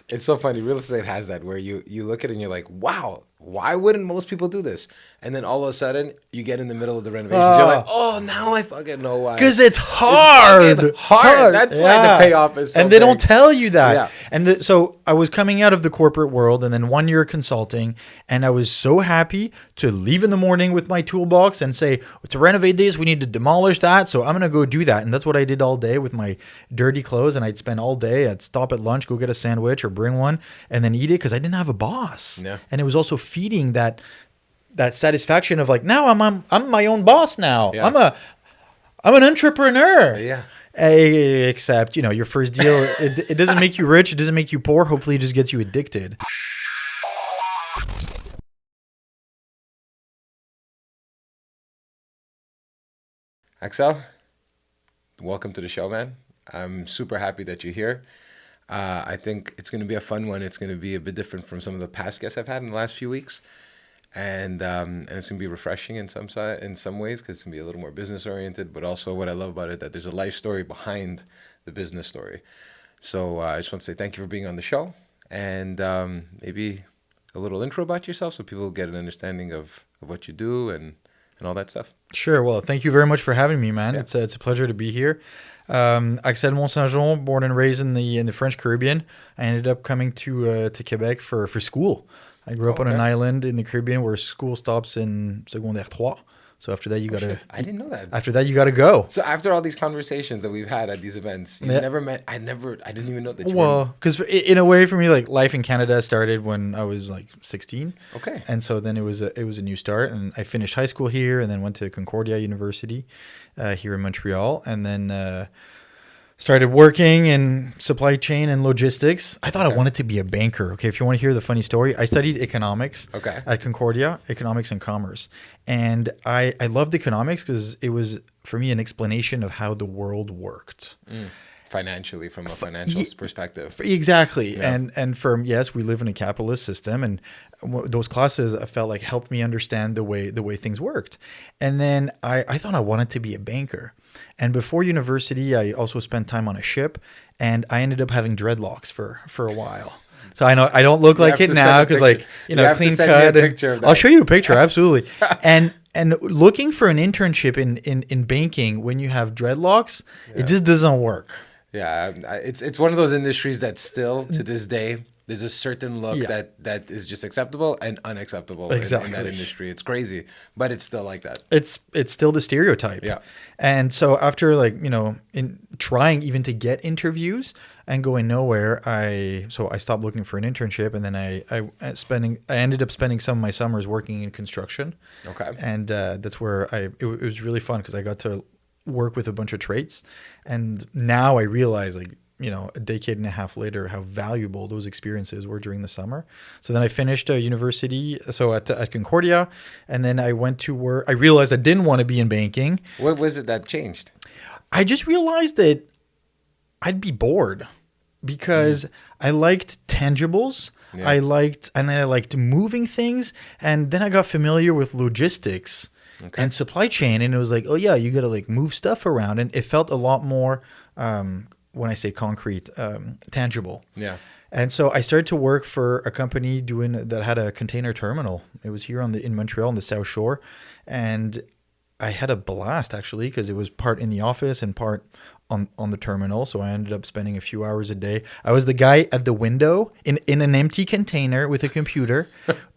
It's so funny. Real estate has that where you look at it and you're like, wow, why wouldn't most people do this? And then all of a sudden, you get in the middle of the renovations. You're like, Uh, oh, now I fucking know why. Because it's It's fucking hard. hard. Hard. That's why the Yeah. payoff is so And they don't big. tell you that. Yeah. So I was coming out of the corporate world and then 1 year consulting. And I was so happy to leave in the morning with my toolbox and say, to renovate this, we need to demolish that. So I'm going to go do that. And that's what I did all day with my dirty clothes. And I'd spend all day. I'd stop at lunch, go get a sandwich or bring one and then eat it because I didn't have a boss. Yeah. And it was also feeding that satisfaction of like, now I'm my own boss now. Yeah. I'm an entrepreneur. Yeah. Except, your first deal, it doesn't make you rich. It doesn't make you poor. Hopefully, it just gets you addicted. Axel, welcome to the show, man. I'm super happy that you're here. I think it's going to be a fun one. It's going to be a bit different from some of the past guests I've had in the last few weeks, and it's going to be refreshing in some ways because it's going to be a little more business oriented. But also, what I love about it that there's a life story behind the business story. So I just want to say thank you for being on the show, and maybe a little intro about yourself so people get an understanding of what you do and all that stuff. Sure. Well, thank you very much for having me, man. Yeah. It's a pleasure to be here. Axel Monsaingeon, born and raised in the French Caribbean. I ended up coming to Quebec for school. I grew up on an Okay. island in the Caribbean where school stops in secondaire 3. So after that, you gotta. Shit, I didn't know that. After that, you gotta go. So after all these conversations that we've had at these events, you Yeah. never met. I didn't even know that you Well, because in a way, for me, like life in Canada started when I was like 16, were. Okay. and so then it was a new start, and I finished high school here, and then went to Concordia University here in Montreal, and then started working in supply chain and logistics. I thought I Okay. wanted to be a banker. Okay, if you want to hear the funny story, I studied economics Okay. at Concordia, economics and commerce, and I loved economics because it was for me an explanation of how the world worked. Financially, from a financial ye- perspective. Exactly. Yeah. And from yes, we live in a capitalist system, and those classes I felt like helped me understand the way things worked. And then I thought I wanted to be a banker. And before university, I also spent time on a ship, and I ended up having dreadlocks for a while. So I know I don't look You like have it to now send a because picture. like You have to clean send me a cut. And picture of I'll that. show you a picture absolutely. And looking for an internship in banking when you have dreadlocks, it just doesn't work. Yeah, it's one of those industries that still to this day there's a certain look Yeah. that is just acceptable and unacceptable in that Exactly. industry. It's crazy, but it's still like that. It's still the stereotype. Yeah. And so after like, in trying even to get interviews and going nowhere, I stopped looking for an internship, and then I ended up spending some of my summers working in construction. Okay. And that's where it was really fun because I got to work with a bunch of trades, and now I realize like a decade and a half later how valuable those experiences were during the summer. So then I finished university at Concordia, and then I went to work. I realized I didn't want to be in banking. What was it that changed? I just realized that I'd be bored because I liked tangibles. Yeah. And then I liked moving things, and then I got familiar with logistics and supply chain, and it was like, oh yeah, you got to like move stuff around, and it felt a lot more when I say concrete, tangible. Yeah. And so I started to work for a company that had a container terminal. It was here in Montreal on the South Shore, and I had a blast actually because it was part in the office and part on the terminal. So I ended up spending a few hours a day. I was the guy at the window in an empty container with a computer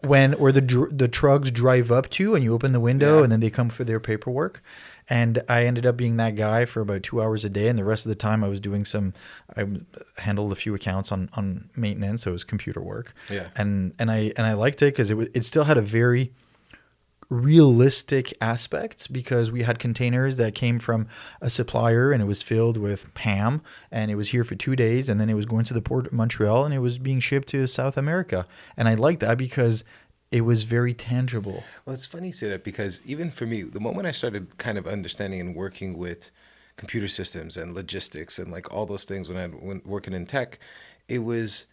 where the trucks drive up to, and you open the window Yeah. and then they come for their paperwork. And I ended up being that guy for about 2 hours a day. And the rest of the time I handled a few accounts on maintenance. So it was computer work. Yeah. And I liked it because it still had a very realistic aspects because we had containers that came from a supplier, and it was filled with Pam, and it was here for 2 days, and then it was going to the port of Montreal, and it was being shipped to South America. And I liked that because it was very tangible. Well, it's funny you say that because even for me, the moment I started kind of understanding and working with computer systems and logistics and like all those things when working in tech, it was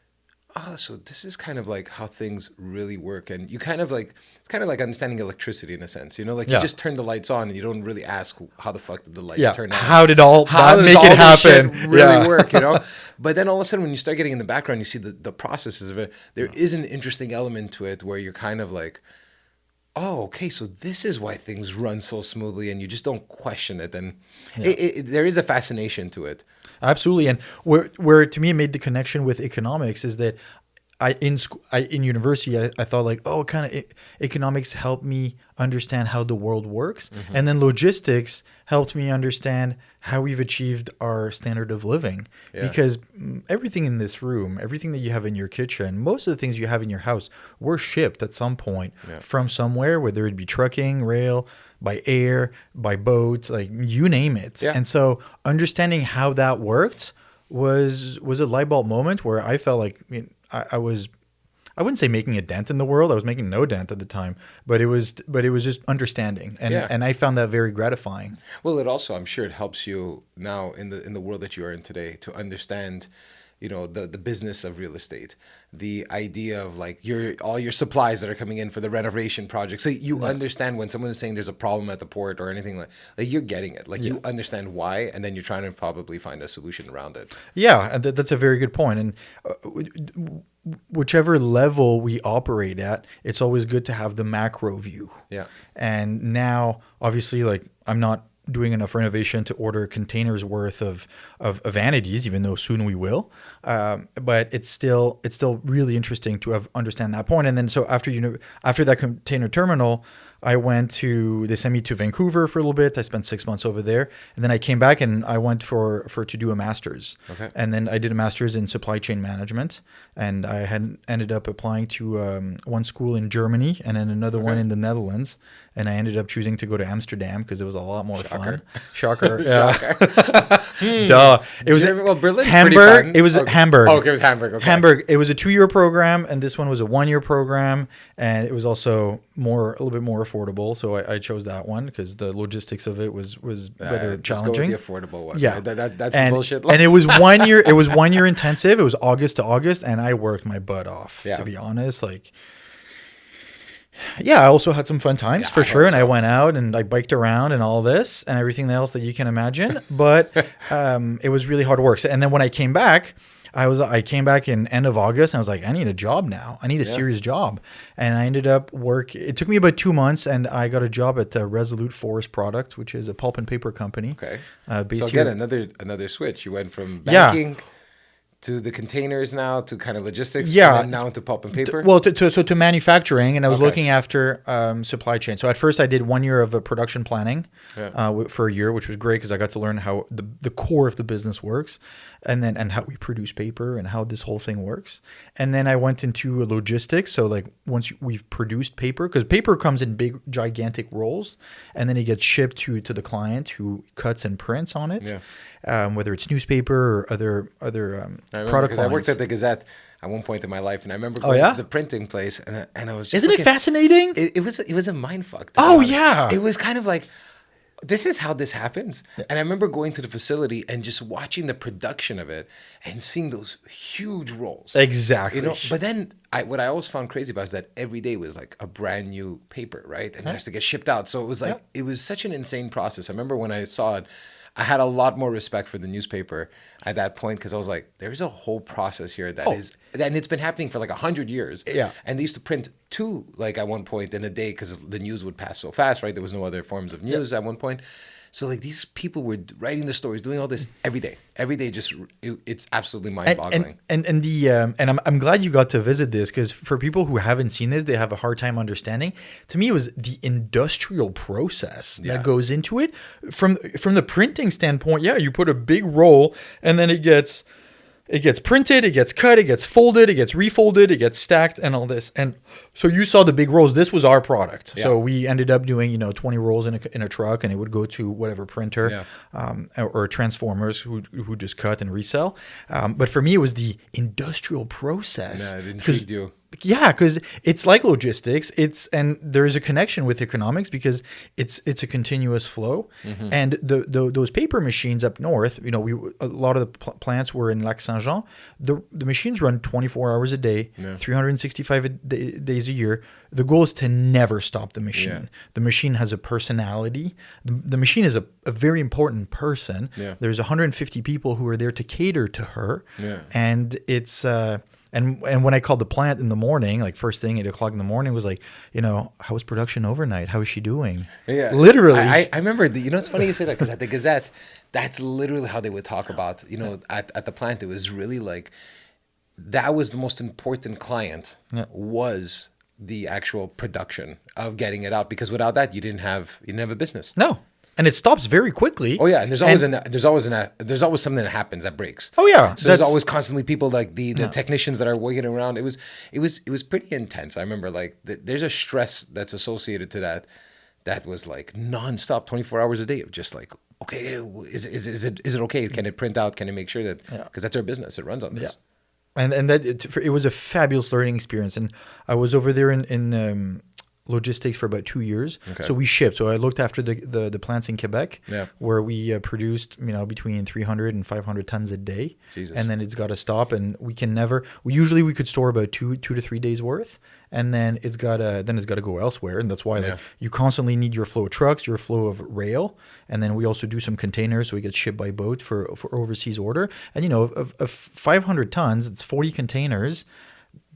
ah, so this is kind of like how things really work. And you kind of like, it's kind of like understanding electricity in a sense, you know, like you Yeah. just turn the lights on and you don't really ask how the fuck did the lights Yeah. turn on? How did all How that does make it all this shit happen? really Yeah. work, you know? But then all of a sudden when you start getting in the background, you see the processes of it. There is an interesting element to it where you're kind of like, oh, okay, so this is why things run so smoothly and you just don't question it. And Yeah. there is a fascination to it. Absolutely. And where to me it made the connection with economics is that in university I thought like, oh, kind of economics helped me understand how the world works, and then logistics helped me understand how we've achieved our standard of living. Yeah. Because everything in this room, everything that you have in your kitchen, most of the things you have in your house were shipped at some point Yeah. from somewhere, whether it be trucking, rail, by air, by boat, like you name it. Yeah. And so understanding how that worked was a light bulb moment where I felt like, I was, I wouldn't say making a dent in the world. I was making no dent at the time, but it was just understanding, and Yeah. and I found that very gratifying. Well, it also, I'm sure it helps you now in the world that you are in today to understand, you know, the business of real estate, the idea of like all your supplies that are coming in for the renovation project. So you understand when someone is saying there's a problem at the port or anything like you're getting it. Like you understand why, and then you're trying to probably find a solution around it. Yeah, and that's a very good point. And whichever level we operate at, it's always good to have the macro view. Yeah. And now, obviously, like I'm not doing enough renovation to order containers worth of vanities, even though soon we will. But it's still really interesting to understand that point. And then so after that container terminal, they sent me to Vancouver for a little bit. I spent 6 months over there, and then I came back and I went to do a master's. Okay. And then I did a master's in supply chain management, and I had ended up applying to one school in Germany and then another one in the Netherlands. And I ended up choosing to go to Amsterdam because it was a lot more fun. Shocker. Yeah. Duh. It was Berlin's Hamburg. pretty fun. It was Okay. Hamburg. Oh, okay, it was Hamburg. Okay. Hamburg. It was a 2-year program, and this one was a 1-year program, and it was also a little bit more affordable. So I chose that one because the logistics of it was rather Just go with challenging. the affordable one. Yeah, Right? That's and, the bullshit. And it was 1 year. It was 1 year intensive. It was August to August, and I worked my butt off. Yeah. To be honest, like. Yeah, I also had some fun times for I sure, hope and I so. went out and I biked around and all this and everything else that you can imagine. But it was really hard work. And then when I came back, I came back in end of August, and I was like, I need a job now. I need a serious job, and I ended up It took me about 2 months, and I got a job at Resolute Forest Products, which is a pulp and paper company. Okay. Based So here. again, another switch. You went from Yeah. banking to the containers now to kind of logistics. Yeah. And then now into pulp and paper. Well, to manufacturing, and I was Okay. looking after supply chain. So at first, I did 1 year of production planning for a year, which was great because I got to learn how the core of the business works, and how we produce paper and how this whole thing works. And then I went into logistics. So like once we've produced paper, because paper comes in big, gigantic rolls, and then it gets shipped to the client who cuts and prints on it. Yeah. Whether it's newspaper or other I remember product because lines. I worked at the Gazette at one point in my life, and I remember going yeah? to the printing place, and I was just Isn't it looking- fascinating? It was a mind fuck. to be Oh, honest. yeah. It was kind of like, this is how this happens. And I remember going to the facility and just watching the production of it and seeing those huge rolls. Exactly. You know, but then what I always found crazy about is that every day was like a brand new paper, right? And it has to get shipped out. So it was like, it was such an insane process. I remember when I saw it, I had a lot more respect for the newspaper at that point because I was like, there's a whole process here and it's been happening for like 100 years. Yeah. And they used to print 2 like at one point in a day because the news would pass so fast, right? There was no other forms of news at one point. So like these people were writing the stories, doing all this every day. Every day, it's absolutely mind-boggling. And I'm glad you got to visit this because for people who haven't seen this, they have a hard time understanding. To me, it was the industrial process that goes into it. From the printing standpoint, you put a big roll and then it gets printed, it gets cut, it gets folded, it gets refolded, it gets stacked, and all this. And so you saw the big rolls. This was our product. Yeah. So we ended up doing 20 rolls in a truck, and it would go to whatever printer or transformers who just cut and resell. But for me, it was the industrial process. Yeah, it intrigued you. Yeah, because it's like logistics. And there is a connection with economics because it's a continuous flow. And those paper machines up north, a lot of the plants were in Lac Saint Jean. The machines run 24 hours a day, Yeah. 365 days a year. The goal is to never stop the machine. Yeah. The machine has a personality. The machine is a very important person. Yeah. There's 150 people who are there to cater to her. Yeah. And it's and when I called the plant in the morning, like first thing 8 o'clock in the morning, was like, how was production overnight? How is she doing? Yeah, Literally. I remember. It's funny you say that because at the Gazette, that's literally how they would talk about. At the plant, it was really like that was the most important client was the actual production of getting it out because without that, you didn't have a business. No. And it stops very quickly. Oh yeah, and there's always something that happens that breaks. Oh yeah, so there's always constantly people like the technicians that are working around. It was pretty intense. I remember like there's a stress that's associated to that. That was like nonstop, 24 hours a day of just like, okay, is it okay? Can it print out? Can it make sure that because that's our business, it runs on this. Yeah, and that it was a fabulous learning experience. And I was over there in logistics for about 2 years. Okay. So we shipped. So I looked after the plants in Quebec, where we produced between 300 and 500 tons a day. Jesus. And then it's got to stop, and we can never. Usually we could store about 2 to 3 days worth, and then it's got to go elsewhere. And that's why you constantly need your flow of trucks, your flow of rail, and then we also do some containers, so we get shipped by boat for overseas order. And of 500 tons, it's 40 containers.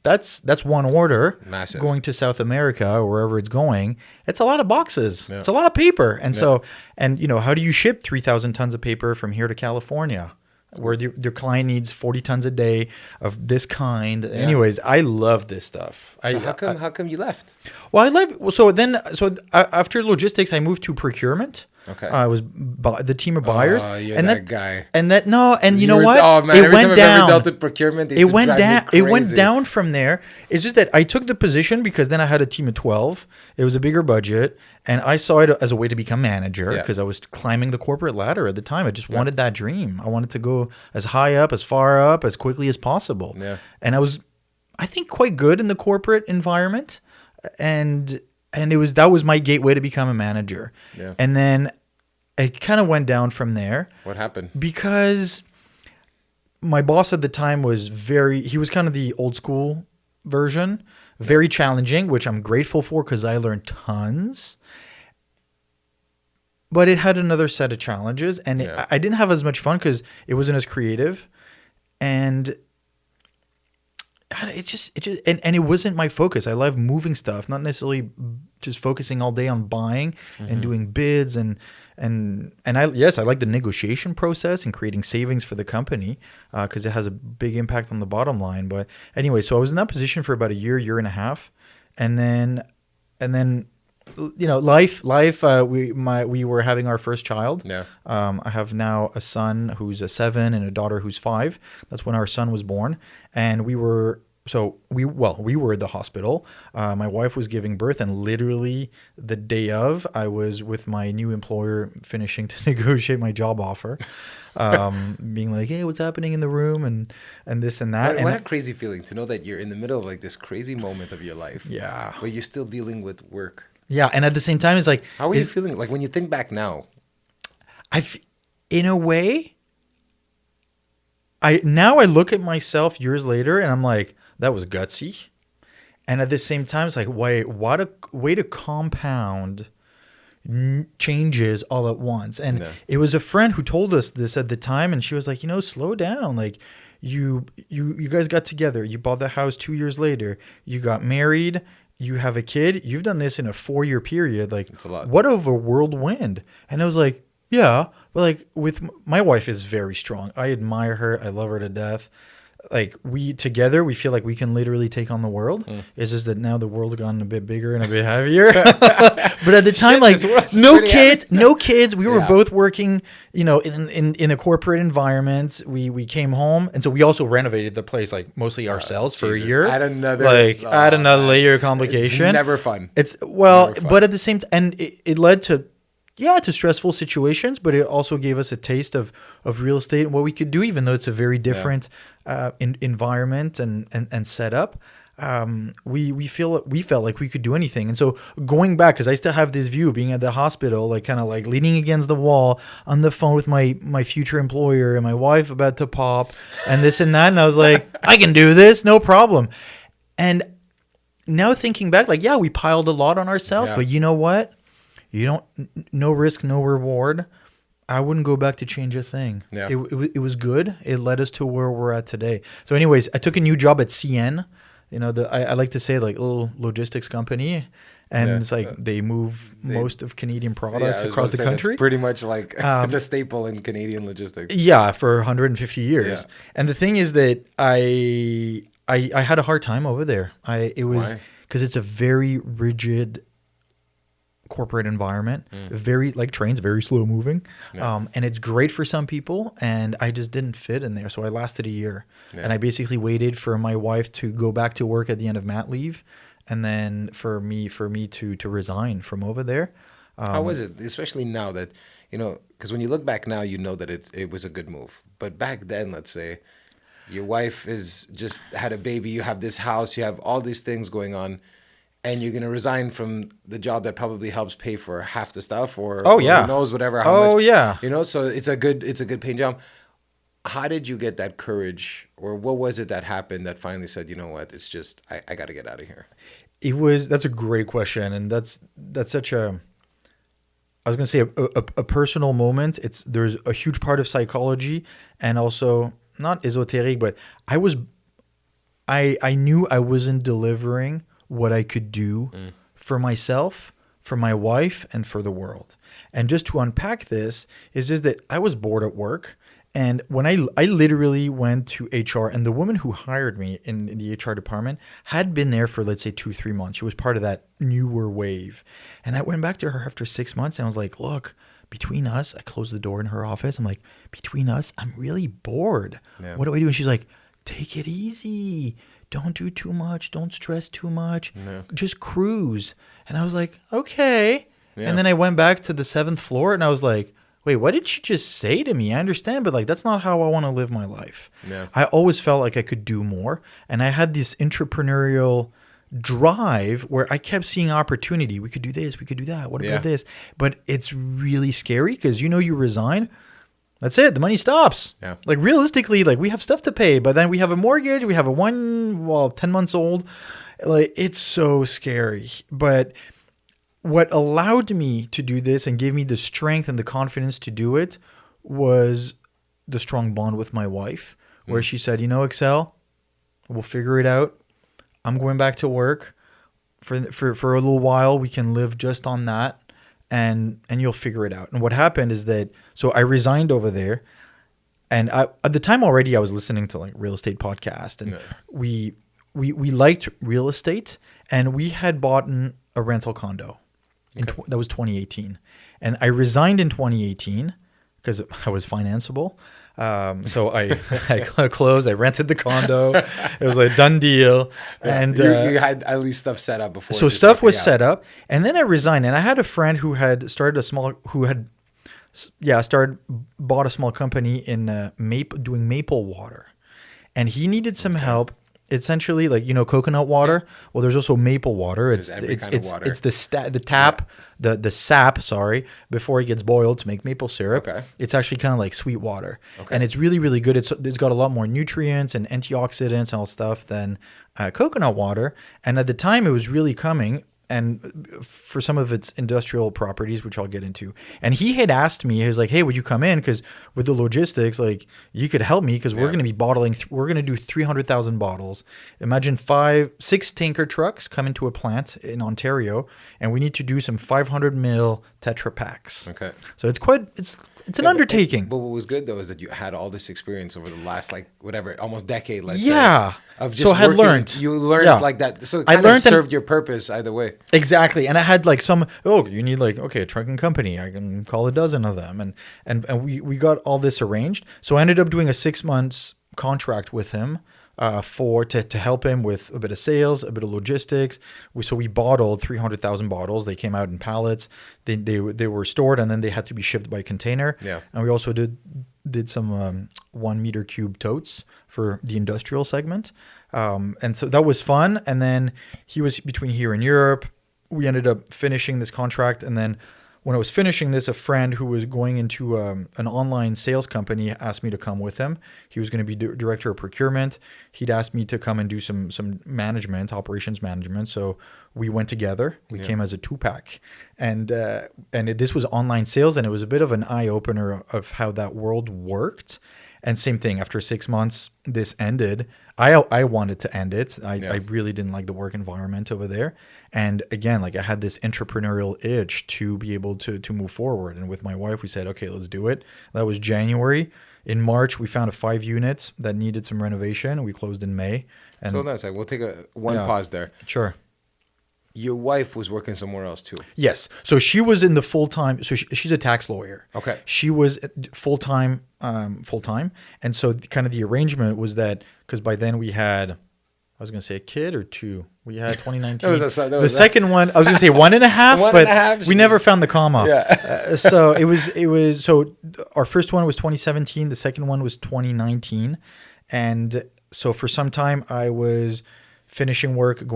That's one order. Massive. Going to South America or wherever it's going. It's a lot of boxes. Yeah. It's a lot of paper. And so, how do you ship 3,000 tons of paper from here to California, where your client needs 40 tons a day of this kind? Yeah. Anyways, I love this stuff. So how come you left? Well, I left. So after logistics, I moved to procurement. Okay. I was the team of buyers. Oh, you're that guy. And you know what? Oh man, it every went time down. I've ever dealt with procurement, It went down. It went down from there. It's just that I took the position because then I had a team of 12. It was a bigger budget, and I saw it as a way to become manager because I was climbing the corporate ladder at the time. I just wanted that dream. I wanted to go as high up, as far up, as quickly as possible. Yeah. And I was, I think, quite good in the corporate environment, and that was my gateway to become a manager. Yeah. And then it kind of went down from there. What happened? Because my boss at the time he was kind of the old school version, very challenging, which I'm grateful for because I learned tons. But it had another set of challenges, and I didn't have as much fun because it wasn't as creative, and it wasn't my focus. I love moving stuff, not necessarily just focusing all day on buying and doing bids and I like the negotiation process and creating savings for the company because it has a big impact on the bottom line. But anyway, so I was in that position for about a year and a half, and then life. We were having our first child. Yeah. I have now a son who's 7 and a daughter who's 5. That's when our son was born, and we were at the hospital. My wife was giving birth, and literally the day of, I was with my new employer finishing to negotiate my job offer, being like, "Hey, what's happening in the room?" and this and that. What a crazy feeling to know that you're in the middle of like this crazy moment of your life. Yeah. But you're still dealing with work. Yeah, and at the same time, it's like, how are you feeling? Like when you think back now, in a way, I look at myself years later, and I'm like, that was gutsy. And at the same time, it's like, what a way to compound changes all at once. And it was a friend who told us this at the time, and she was like, slow down. Like, you guys got together, you bought the house 2 years later, you got married, you have a kid, you've done this in a 4-year period. Like, it's a lot. What of a whirlwind? And I was like, yeah, but like my wife is very strong. I admire her. I love her to death. Like we feel like we can literally take on the world. It's just that now the world's gotten a bit bigger and a bit heavier. But at the time, no kids. We were both working, in a corporate environment. We came home, and so we also renovated the place like mostly ourselves for a year. Add another layer of complication. It's never fun. But at the same time, and it led to stressful situations, but it also gave us a taste of real estate and what we could do, even though it's a very different environment and setup. we felt like we could do anything. And so going back, because I still have this view being at the hospital, like kind of like leaning against the wall on the phone with my future employer and my wife about to pop and this and that. And I was like, I can do this, no problem. And now thinking back, like, yeah, we piled a lot on ourselves, Yeah. but you know what? You don't, no risk, no reward. I wouldn't go back to change a thing. Yeah. It was good. It led us to where we're at today. So anyways, I took a new job at CN. I like to say like a little logistics company. And Yeah. it's like they move most of Canadian Yeah, products I was across the about to say, country. that's pretty much like it's a staple in Canadian logistics. Yeah, for 150 years. Yeah. And the thing is that I had a hard time over there. It was Why? because it's a very rigid corporate environment, very like trains, very slow moving. Yeah. And it's great for some people, and I just didn't fit in there. So I lasted a year, Yeah. and I basically waited for my wife to go back to work at the end of mat leave, and then for me to resign from over there. How was it, especially now that because when you look back now, you know that it was a good move. But back then, let's say your wife is just had a baby, you have this house, you have all these things going on, and you're gonna resign from the job that probably helps pay for half the stuff, or Oh, or yeah. who knows whatever how Oh, much yeah. So it's a good paying job. How did you get that courage, or what was it that happened that finally said, you know what, it's just I got to get out of here? That's a great question, and that's such a I was gonna say a personal moment. There's a huge part of psychology, and also not esoteric, but I knew I wasn't delivering what I could do for myself, for my wife, and for the world. And just to unpack this is just that I was bored at work. And when I literally went to HR, and the woman who hired me in the HR department had been there for, let's say, 2-3 months. She was part of that newer wave. And I went back to her after 6 months and I was like, look, between us, I closed the door in her office. I'm like, between us, I'm really bored. Yeah. What do I do? And she's like, take it easy. Don't do too much. Don't stress too much. No. Just cruise. And I was like, okay. Yeah. And then I went back to the 7th floor and I was like, wait, what did she just say to me? I understand, but like that's not how I want to live my life. Yeah. I always felt like I could do more. And I had this entrepreneurial drive where I kept seeing opportunity. We could do this, we could do that. What Yeah. about this? But it's really scary because you resign. That's it. The money stops. Yeah. Like realistically, like we have stuff to pay, but then we have a mortgage. We have a 10 months old. Like it's so scary. But what allowed me to do this and gave me the strength and the confidence to do it was the strong bond with my wife, where she said, Excel, we'll figure it out. I'm going back to work for a little while. We can live just on that. And you'll figure it out. And what happened is that, so I resigned over there, and at the time already I was listening to like real estate podcast, and we liked real estate, and we had bought a rental condo. That was 2018, and I resigned in 2018 because I was financeable. So I closed. I rented the condo. It was a done deal, and you had at least stuff set up before. so just stuff was yeah. set up, and then I resigned. And I had a friend who had bought a small company in doing maple water, and he needed some help. Essentially, like coconut water. Well, there's also maple water. It's every kind of water. it's the tap, the sap. Sorry, before it gets boiled to make maple syrup. Okay. It's actually kind of like sweet water, Okay. and it's really really good. It's got a lot more nutrients and antioxidants and all stuff than coconut water. And at the time, it was really coming. And for some of its industrial properties, which I'll get into. And he had asked me, he was like, hey, would you come in? Because with the logistics, like you could help me because we're going to be bottling. We're going to do 300,000 bottles. Imagine 6 tanker trucks come into a plant in Ontario, and we need to do some 500 ml Tetra packs. Okay. So it's an undertaking. But what was good though is that you had all this experience over the last almost decade. Let's Yeah. say, of just So I had working. learned. You learned Yeah. like that, so it I kind of learned and- served your purpose either way. Exactly. And I had like you need like, okay, a trucking company. I can call a dozen of them. And we got all this arranged. So I ended up doing a 6 months contract with him to help him with a bit of sales, a bit of logistics. So we bottled 300,000 bottles. They came out in pallets. They were stored, and then they had to be shipped by container. Yeah. And we also did some 1 meter cube totes for the industrial segment. And so that was fun. And then he was between here and Europe. We ended up finishing this contract. And then when I was finishing this, a friend who was going into an online sales company asked me to come with him. He was going to be director of procurement. He'd asked me to come and do some management, operations management. So we went together. We came as a 2-pack. And this was online sales, and it was a bit of an eye-opener of how that world worked. And same thing, after 6 months, this ended. I wanted to end it. I really didn't like the work environment over there. And again, like I had this entrepreneurial itch to be able to move forward. And with my wife, we said, okay, let's do it. That was January. In March, we found a 5 units that needed some renovation. We closed in May. And So that's like, we'll take one pause there. Sure. Your wife was working somewhere else too. Yes. So she was in the full-time. So she's a tax lawyer. Okay. She was full-time. And so kind of the arrangement was that, because by then we had, I was going to say a kid or two. We had 2019. The second one, I was going to say 1.5, but we never found the comma. Yeah. So it was, so our first one was 2017. The second one was 2019. And so for some time I was finishing work, I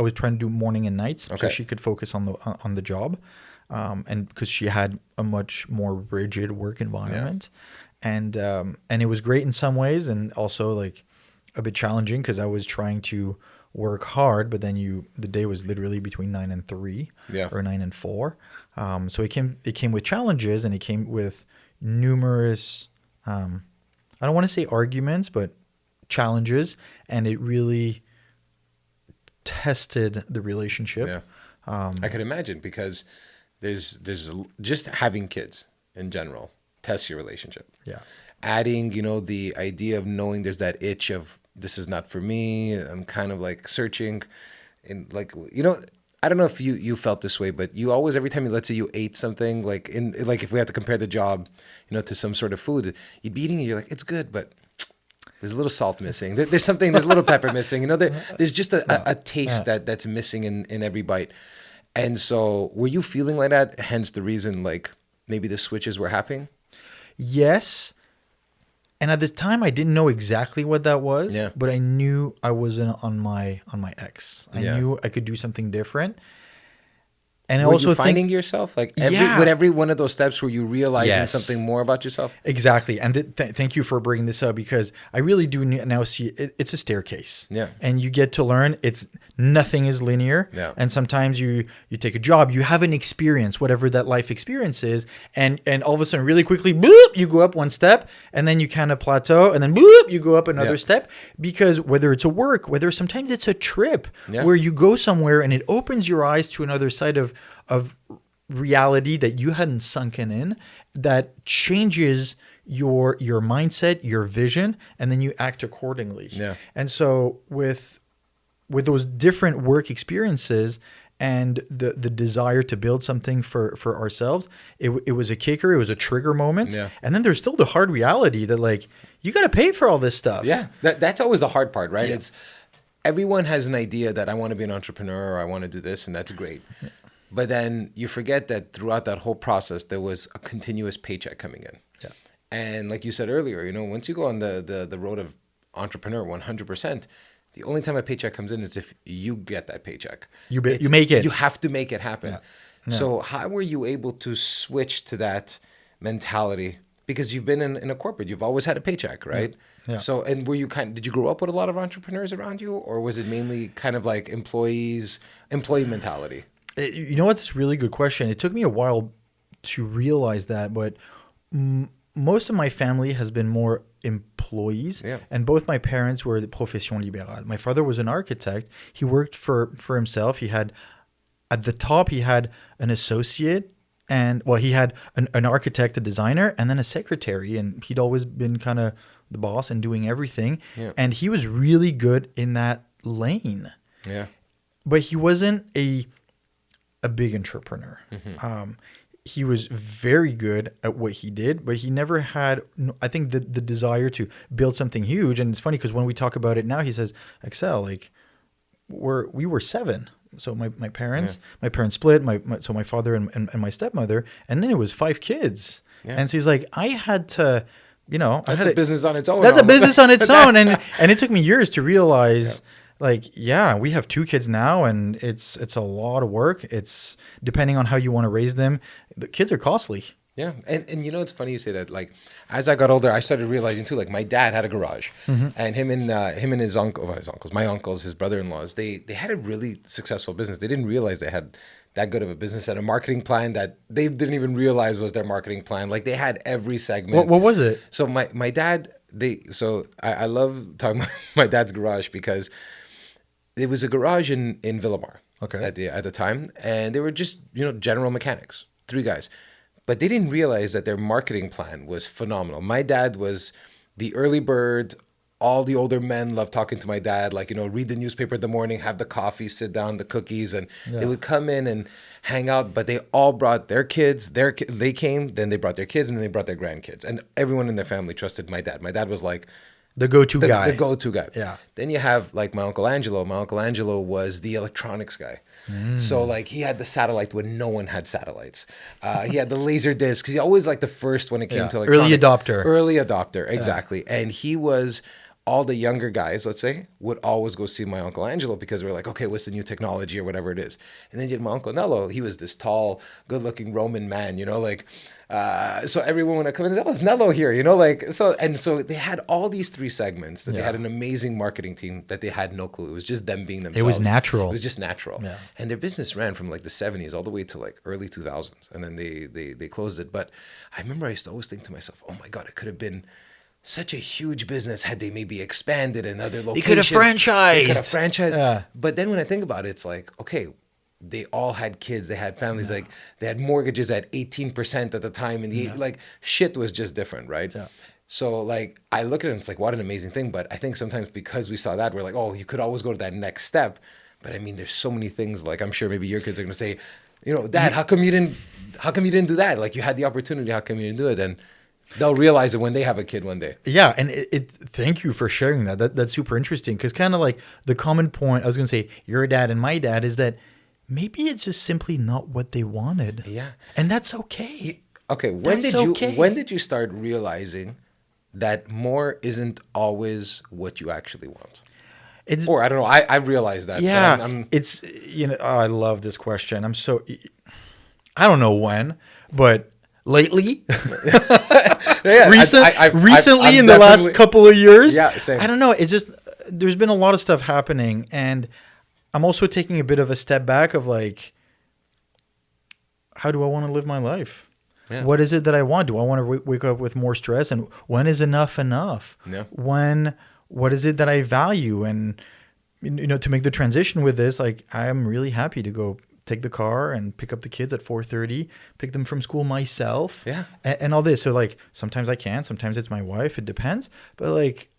was trying to do morning and nights so she could focus on the job. And because she had a much more rigid work environment. And it was great in some ways, and also like a bit challenging because I was trying to work hard, but then the day was literally between 9 and 3 or 9 and 4. So it came with challenges, and it came with numerous, I don't want to say arguments, but challenges, and it really tested the relationship. Yeah. I can imagine, because there's just having kids in general tests your relationship. Yeah. Adding, the idea of knowing there's that itch of, this is not for me. I'm kind of like searching, and like, I don't know if you felt this way, but you always, every time let's say you ate something, like if we had to compare the job, to some sort of food, you'd be eating it, you're like, it's good, but there's a little salt missing. There's a little pepper missing. There's just a taste that's missing in every bite. And so were you feeling like that? Hence the reason, like, maybe the switches were happening? Yes. And at the time, I didn't know exactly what that was, but I knew I wasn't on my ex. I knew I could do something different. And were also you finding yourself, like, with every one of those steps, were you realizing something more about yourself? Exactly. And thank you for bringing this up, because I really do now see it's a staircase. Yeah. And you get to learn nothing is linear. Yeah. And sometimes you take a job, you have an experience, whatever that life experience is, and all of a sudden really quickly, boop, you go up one step, and then you kind of plateau, and then boop, you go up another step, because whether it's a work, whether sometimes it's a trip where you go somewhere and it opens your eyes to another side of reality that you hadn't sunken in, that changes your mindset, your vision, and then you act accordingly. Yeah. And so with those different work experiences and the desire to build something for ourselves, it was a kicker, it was a trigger moment. Yeah. And then there's still the hard reality that, like, you got to pay for all this stuff. Yeah. That's always the hard part, right? Yeah. It's everyone has an idea that I want to be an entrepreneur, or I want to do this, and that's great. Yeah. But then you forget that throughout that whole process, there was a continuous paycheck coming in. Yeah. And like you said earlier, once you go on the road of entrepreneur 100%, the only time a paycheck comes in is if you get that paycheck. You make it. You have to make it happen. Yeah. Yeah. So how were you able to switch to that mentality? Because you've been in a corporate, you've always had a paycheck, right? Yeah. So, and did you grow up with a lot of entrepreneurs around you, or was it mainly kind of like employee mentality? You know what? That's a really good question. It took me a while to realize that, but most of my family has been more employees, and both my parents were the profession libérale. My father was an architect. He worked for himself. He had, at the top, he had an associate, and he had an architect, a designer, and then a secretary, and he'd always been kind of the boss and doing everything. Yeah. And he was really good in that lane. Yeah. But he wasn't a big entrepreneur. Mm-hmm. He was very good at what he did, but he never had, I think, the desire to build something huge. And it's funny because when we talk about it now, he says, Axel, like, we were 7. So my parents split, so my father and my stepmother, and then it was 5 kids. Yeah. And so he's like, I had to I That's had a it. business on its own. That's a Almost. business on its own, and it took me years to realize, like, yeah, we have 2 kids now, and it's a lot of work. It's depending on how you want to raise them. The kids are costly. Yeah, and it's funny you say that. Like, as I got older, I started realizing too. Like, my dad had a garage, and him and his uncle, well, his uncles, my uncles, his brother-in-laws, they had a really successful business. They didn't realize they had that good of a business and a marketing plan that they didn't even realize was their marketing plan. Like, they had every segment. What was it? So my dad, I love talking about my dad's garage because it was a garage in Villamar Okay. at the time, and they were just general mechanics, 3 guys, but they didn't realize that their marketing plan was phenomenal. My dad was the early bird. All the older men loved talking to my dad, like read the newspaper in the morning, have the coffee, sit down, the cookies, and they would come in and hang out. But they all brought their kids. They came, then they brought their kids, and then they brought their grandkids, and everyone in their family trusted my dad. My dad was like The go-to guy. the go-to guy. Yeah. Then you have like my Uncle Angelo. My Uncle Angelo was the electronics guy. So like he had the satellite when no one had satellites. He had the laser discs. He always like the first when it came Yeah. to electronics. Early adopter. Early adopter, exactly. And he was all the younger guys, let's say, would always go see my Uncle Angelo because we're like, okay, what's the new technology or whatever it is. And then you had my Uncle Nello. He was this tall, good-looking Roman man, so everyone would come in, that was Nello here, so they had all these 3 segments that they had an amazing marketing team that they had no clue. It was just them being themselves. It was natural. It was just natural. Yeah. And their business ran from like the 70s all the way to like early 2000s. And then they closed it. But I remember I used to always think to myself, oh my God, it could have been such a huge business had they maybe expanded in other locations. They could have franchised. They could have franchised. Yeah. But then when I think about it, it's like, okay, they all had kids, they had families, like they had mortgages at 18% at the time, and like shit was just different, right? Yeah. So like I look at it and it's like, what an amazing thing. But I think sometimes because we saw that, we're like, oh, you could always go to that next step. But I mean, there's so many things. Like I'm sure maybe your kids are gonna say, Dad, how come you didn't do that? Like you had the opportunity, how come you didn't do it? And they'll realize it when they have a kid one day. Yeah, and thank you for sharing that. That's super interesting because kind of like the common point I was going to say, your dad and my dad, is that maybe it's just simply not what they wanted. Yeah. And that's okay. Okay, when did you start realizing that more isn't always what you actually want? Or I don't know, I've realized that. Yeah, but I'm it's, I love this question. I don't know when, but lately, recently in the last couple of years, same. I don't know. It's just, there's been a lot of stuff happening, and I'm also taking a bit of a step back of like, how do I want to live my life? Yeah. What is it that I want? Do I want to wake up with more stress? And when is enough enough? Yeah. What is it that I value? And, to make the transition with this, like, I'm really happy to go take the car and pick up the kids at 4:30, pick them from school myself, and all this. So like, sometimes I can, sometimes it's my wife, it depends. But like,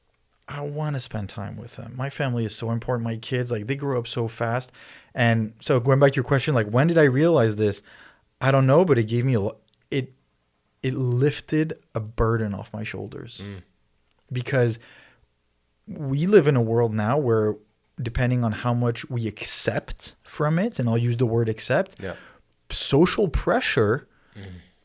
I want to spend time with them. My family is so important. My kids, like, they grow up so fast. And so going back to your question, like, when did I realize this? I don't know, but it gave me it lifted a burden off my shoulders, because we live in a world now where, depending on how much we accept from it, and I'll use the word accept, social pressure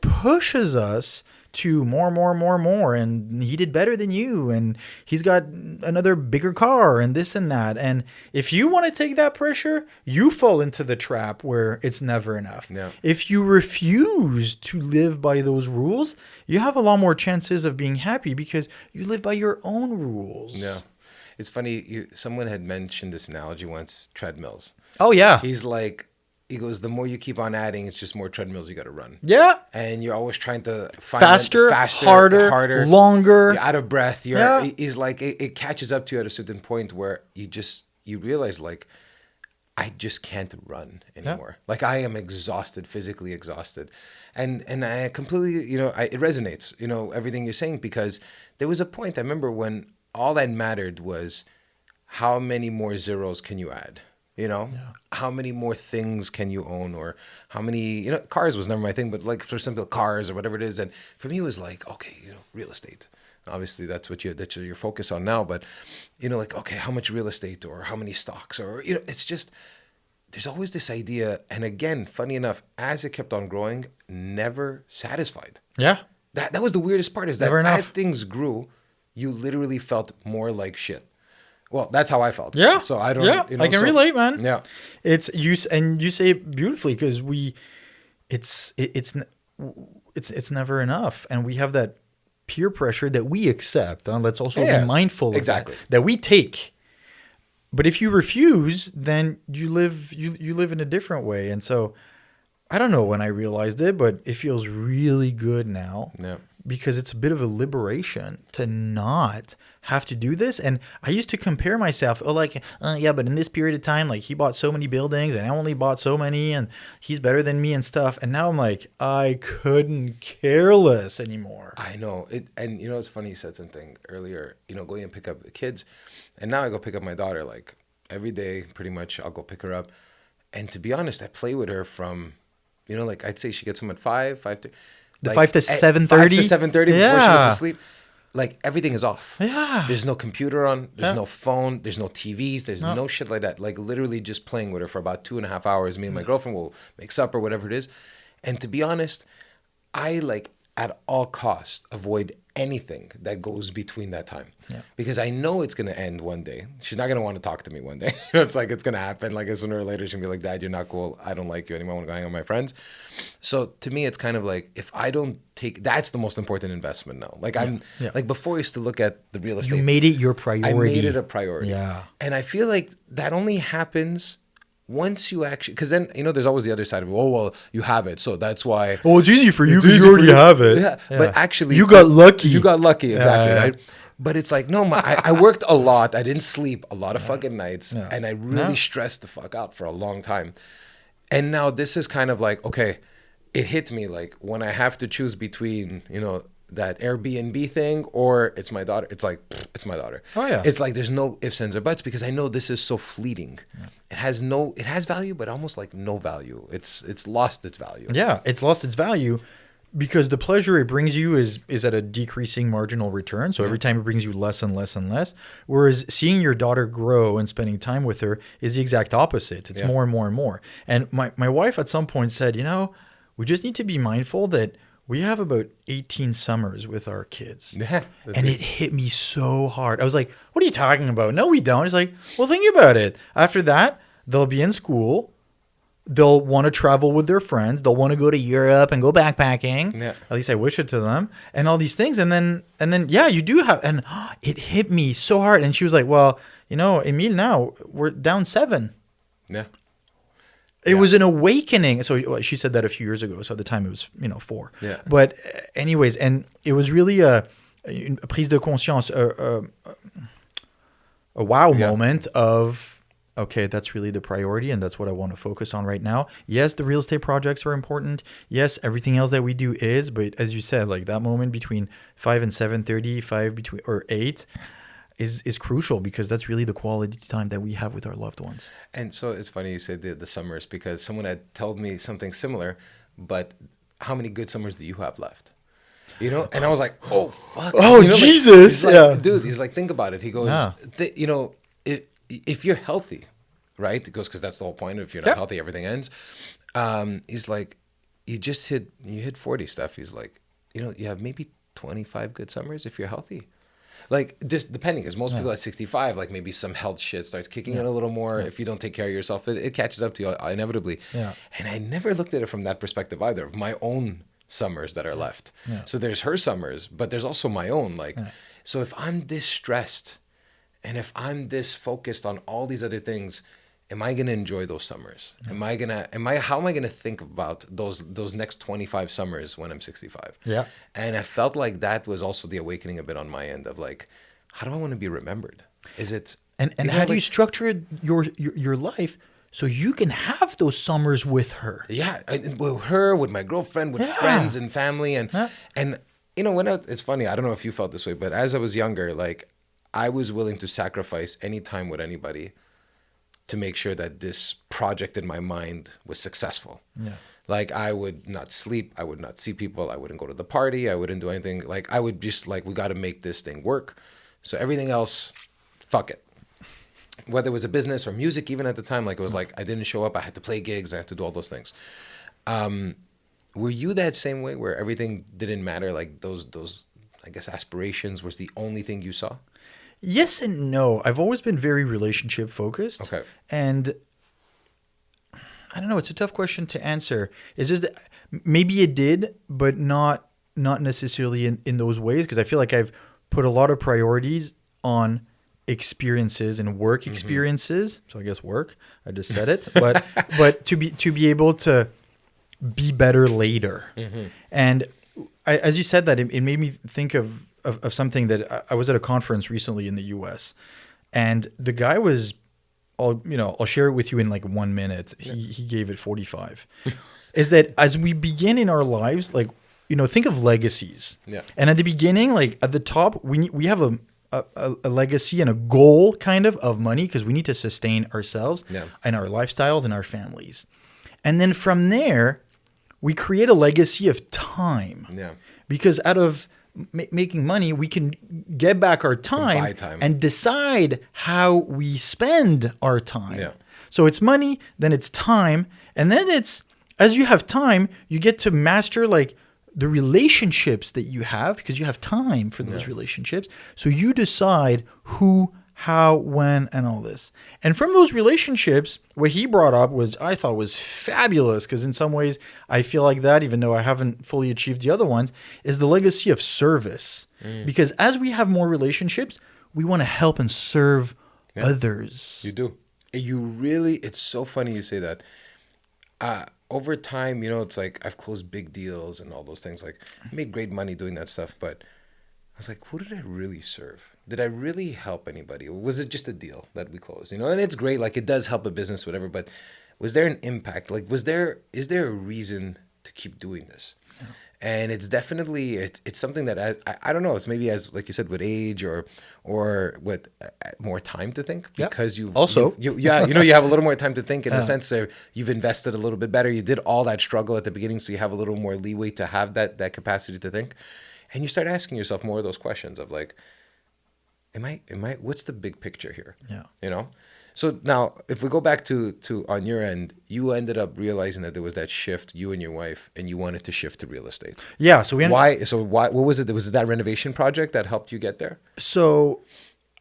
pushes us to more, and he did better than you, and he's got another bigger car, and this and that. And if you want to take that pressure, you fall into the trap where it's never enough. Yeah. If you refuse to live by those rules, you have a lot more chances of being happy because you live by your own rules. Yeah. It's funny, someone had mentioned this analogy once, treadmills. Oh, yeah. He goes, the more you keep on adding, it's just more treadmills you got to run. Yeah. And you're always trying to find faster, harder, longer. You're out of breath. He's like, it catches up to you at a certain point where you realize, like, I just can't run anymore. Yeah. Like, I am exhausted, physically exhausted. And I completely, it resonates, everything you're saying, because there was a point, I remember, when all that mattered was how many more zeros can you add? How many more things can you own, or how many, cars was never my thing, but like for simple cars or whatever it is. And for me, it was like, okay, real estate. Obviously that's what your focus on now, but like, okay, how much real estate, or how many stocks, or, it's just, there's always this idea. And again, funny enough, as it kept on growing, never satisfied. Yeah. That was the weirdest part, is that Never enough. as things grew, you literally felt more like shit. Well, that's how I felt. Yeah. So I don't, Yeah. I can relate, man. Yeah. It's and you say it beautifully, because it's never enough, and we have that peer pressure that we accept. Let's also Yeah, be mindful of exactly. that we take. But if you refuse, then you live in a different way. And so I don't know when I realized it, but it feels really good now, Yeah. because it's a bit of a liberation to not have to do this. And I used to compare myself, yeah, but in this period of time, like, he bought so many buildings and I only bought so many, and he's better than me and stuff. And now I'm like, I couldn't care less anymore. I know it. And it's funny, you said something earlier, going and pick up the kids. And now I go pick up my daughter, like, every day, pretty much. I'll go pick her up. And to be honest, I play with her from, like, I'd say she gets home at 5, 5 to, The like, 5 to at 7:30? 5 to 7:30 before she Yeah. goes to sleep. Like, everything is off. Yeah. There's no computer on. There's Yeah. no phone. There's no TVs. There's no shit like that. Like, literally just playing with her for about 2.5 hours. Me and my girlfriend will make supper, whatever it is. And to be honest, I, like, at all costs avoid anything that goes between that time. Yeah. Because I know it's going to end one day. She's not going to want to talk to me one day. It's like, it's going to happen. Like, sooner or later, she's going to be like, Dad, you're not cool. I don't like you anymore. I want to go hang out with my friends. So to me, it's kind of like, if I don't take, that's the most important investment now. Like, like, before I used to look at the real estate. You made it your priority. I made it a priority. Yeah. And I feel like that only happens once you actually, because then, there's always the other side of it. Oh, well, you have it. So that's why. Well, it's easy for you It's because easy you for already you. have it. Yeah. But actually, you got lucky. You got lucky, exactly, Yeah. right? But it's like, no, I worked a lot. I didn't sleep a lot of fucking nights. Yeah. And I really stressed the fuck out for a long time. And now this is kind of like, okay, it hit me, like, when I have to choose between, that Airbnb thing or it's my daughter. It's like, it's my daughter. Oh, yeah. It's like, there's no ifs, ands, or buts, because I know this is so fleeting. Yeah. It has value, but almost like no value. It's lost its value. Yeah, it's lost its value because the pleasure it brings you is at a decreasing marginal return. So every time it brings you less and less and less. Whereas seeing your daughter grow and spending time with her is the exact opposite. It's more and more and more. And my wife at some point said, we just need to be mindful that we have about 18 summers with our kids. Yeah, and it hit me so hard. I was like, what are you talking about? No, we don't. It's like, well, think about it. After that, they'll be in school. They'll want to travel with their friends. They'll want to go to Europe and go backpacking. Yeah. At least I wish it to them. And all these things. And then, yeah, you do have, and it hit me so hard. And she was like, well, Emile, now we're down 7. Yeah. It was an awakening. So she said that a few years ago. So at the time it was, 4. Yeah. But anyways, and it was really a prise de conscience, a wow moment of, okay, that's really the priority, and that's what I want to focus on right now. Yes, the real estate projects are important. Yes, everything else that we do is, but as you said, like that moment between 5 and 7:30, 5 between or 8 is crucial, because that's really the quality time that we have with our loved ones. And so it's funny you said the summers, because someone had told me something similar, but how many good summers do you have left? And I was like, oh, fuck. Oh, Jesus. Dude, he's like, think about it. He goes, if you're healthy, right? He goes, because that's the whole point. If you're not healthy, everything ends. He's like, you hit 40 stuff. He's like, you have maybe 25 good summers if you're healthy. Like, just depending, because most people at 65, like, maybe some health shit starts kicking in a little more. If you don't take care of yourself, it catches up to you inevitably. Yeah. And I never looked at it from that perspective either, of my own summers that are left. Yeah. So there's her summers, but there's also my own. Like, so if I'm this stressed and if I'm this focused on all these other things, am I going to enjoy those summers? Yeah. How am I going to think about those next 25 summers when I'm 65? Yeah. And I felt like that was also the awakening a bit on my end of like, how do I want to be remembered? Is it, and how do you structure your life so you can have those summers with her? Yeah. With her, with my girlfriend, with friends and family. And it's funny, I don't know if you felt this way, but as I was younger, like I was willing to sacrifice any time with anybody to make sure that this project in my mind was successful. Yeah. Like I would not sleep. I would not see people. I wouldn't go to the party. I wouldn't do anything. Like I would just like, we got to make this thing work. So everything else, fuck it. Whether it was a business or music, even at the time, like it was like, I didn't show up. I had to play gigs. I had to do all those things. Were you that same way where everything didn't matter? Like those, I guess, aspirations was the only thing you saw? Yes and no. I've always been very relationship focused, Okay. and I don't know. It's a tough question to answer. It's just that maybe it did, but not necessarily in those ways, because I feel like I've put a lot of priorities on experiences and work experiences. So I guess work. I just said it, but to be able to be better later. And as you said that, it made me think of something that I was at a conference recently in the U.S. and the guy was, I'll share it with you in like 1 minute. He gave it 45. Is that as we begin in our lives, like, think of legacies. Yeah. And at the beginning, like at the top, we have a legacy and a goal kind of money, because we need to sustain ourselves and our lifestyles and our families. And then from there, we create a legacy of time. Yeah. Because out of making money, we can get back our time, and decide how we spend our time. Yeah. So it's money, then it's time, and then it's, as you have time, you get to master like the relationships that you have, because you have time for those relationships. So you decide who, how, when, and all this. And from those relationships, what he brought up I thought was fabulous, because in some ways I feel like that, even though I haven't fully achieved the other ones, is the legacy of service. Because as we have more relationships, we want to help and serve others. You do. You really, it's so funny you say that. Over time, it's like I've closed big deals and all those things. Like I made great money doing that stuff, but I was like, who did I really serve? Did I really help anybody? Or was it just a deal that we closed? And it's great, like it does help a business, whatever, but was there an impact? Like is there a reason to keep doing this? Yeah. And it's definitely, it's something that I don't know, it's maybe as, like you said, with age or with more time to think, because you have a little more time to think in the sense that you've invested a little bit better. You did all that struggle at the beginning, so you have a little more leeway to have that capacity to think. And you start asking yourself more of those questions of like, am I, what's the big picture here? Yeah. So now if we go back to on your end, you ended up realizing that there was that shift, you and your wife, and you wanted to shift to real estate. Yeah. So what was it? Was it that renovation project that helped you get there? So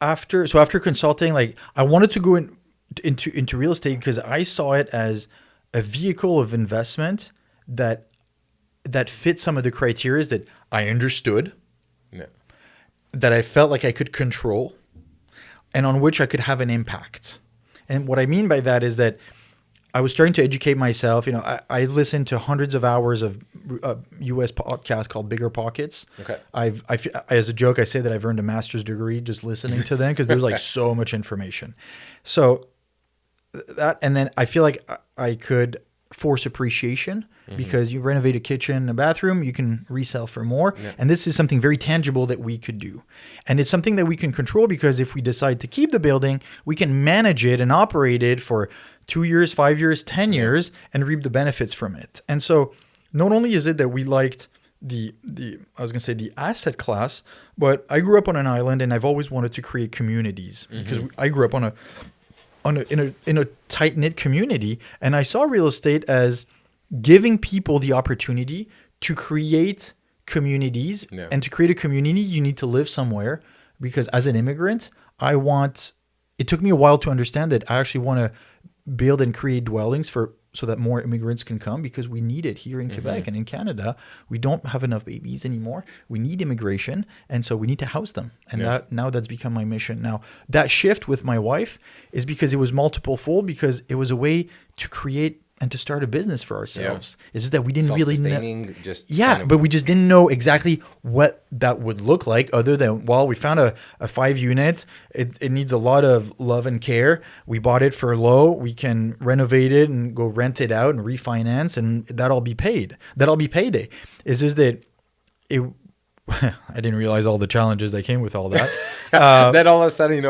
after consulting, like I wanted to go into real estate because I saw it as a vehicle of investment that fit some of the criteria that I understood, that I felt like I could control, and on which I could have an impact. And what I mean by that is that I was starting to educate myself. I listened to hundreds of hours of U.S. podcasts called Bigger Pockets. Okay. As a joke, I say that I've earned a master's degree just listening to them, because there's like so much information. So that, and then I feel like I could force appreciation, because you renovate a kitchen and a bathroom, you can resell for more. Yeah. And this is something very tangible that we could do. And it's something that we can control, because if we decide to keep the building, we can manage it and operate it for 2 years, 5 years, 10 years, and reap the benefits from it. And so not only is it that we liked the asset class, but I grew up on an island, and I've always wanted to create communities, because I grew up in a tight-knit community, and I saw real estate as giving people the opportunity to create communities. Yeah. And to create a community, you need to live somewhere, because as an immigrant, it took me a while to understand that I actually want to build and create dwellings so that more immigrants can come, because we need it here in Quebec and in Canada. We don't have enough babies anymore. We need immigration, and so we need to house them. And that's become my mission. Now, that shift with my wife is because it was multiple fold, because it was a way to create and to start a business for ourselves. It's just that we didn't really know. But we just didn't know exactly what that would look like, other than, well, we found a 5-unit. It needs a lot of love and care. We bought it for low. We can renovate it and go rent it out and refinance, and that'll be paid. That'll be payday. It's just that I didn't realize all the challenges that came with all that. Then all of a sudden,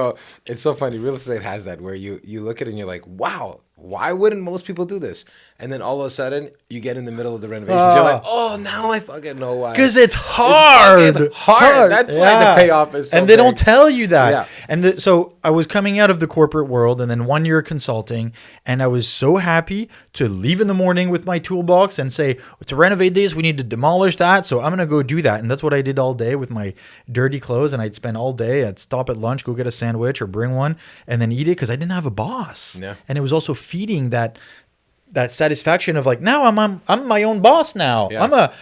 it's so funny. Real estate has that where you look at it and you're like, wow, why wouldn't most people do this? And then all of a sudden, you get in the middle of the renovations. You're like, oh, now I fucking know why. Because it's hard. It's hard. That's why the payoff is so and they big. don't tell you that. Yeah. And so I was coming out of the corporate world and then 1 year consulting, and I was so happy to leave in the morning with my toolbox and say, to renovate this, we need to demolish that. So I'm going to go do that. And that's what I did all day with my dirty clothes. And I'd spend all day, I'd stop at lunch, go get a sandwich or bring one and then eat it because I didn't have a boss. Yeah. And it was also feeding that satisfaction of like, now I'm my own boss now. Yeah.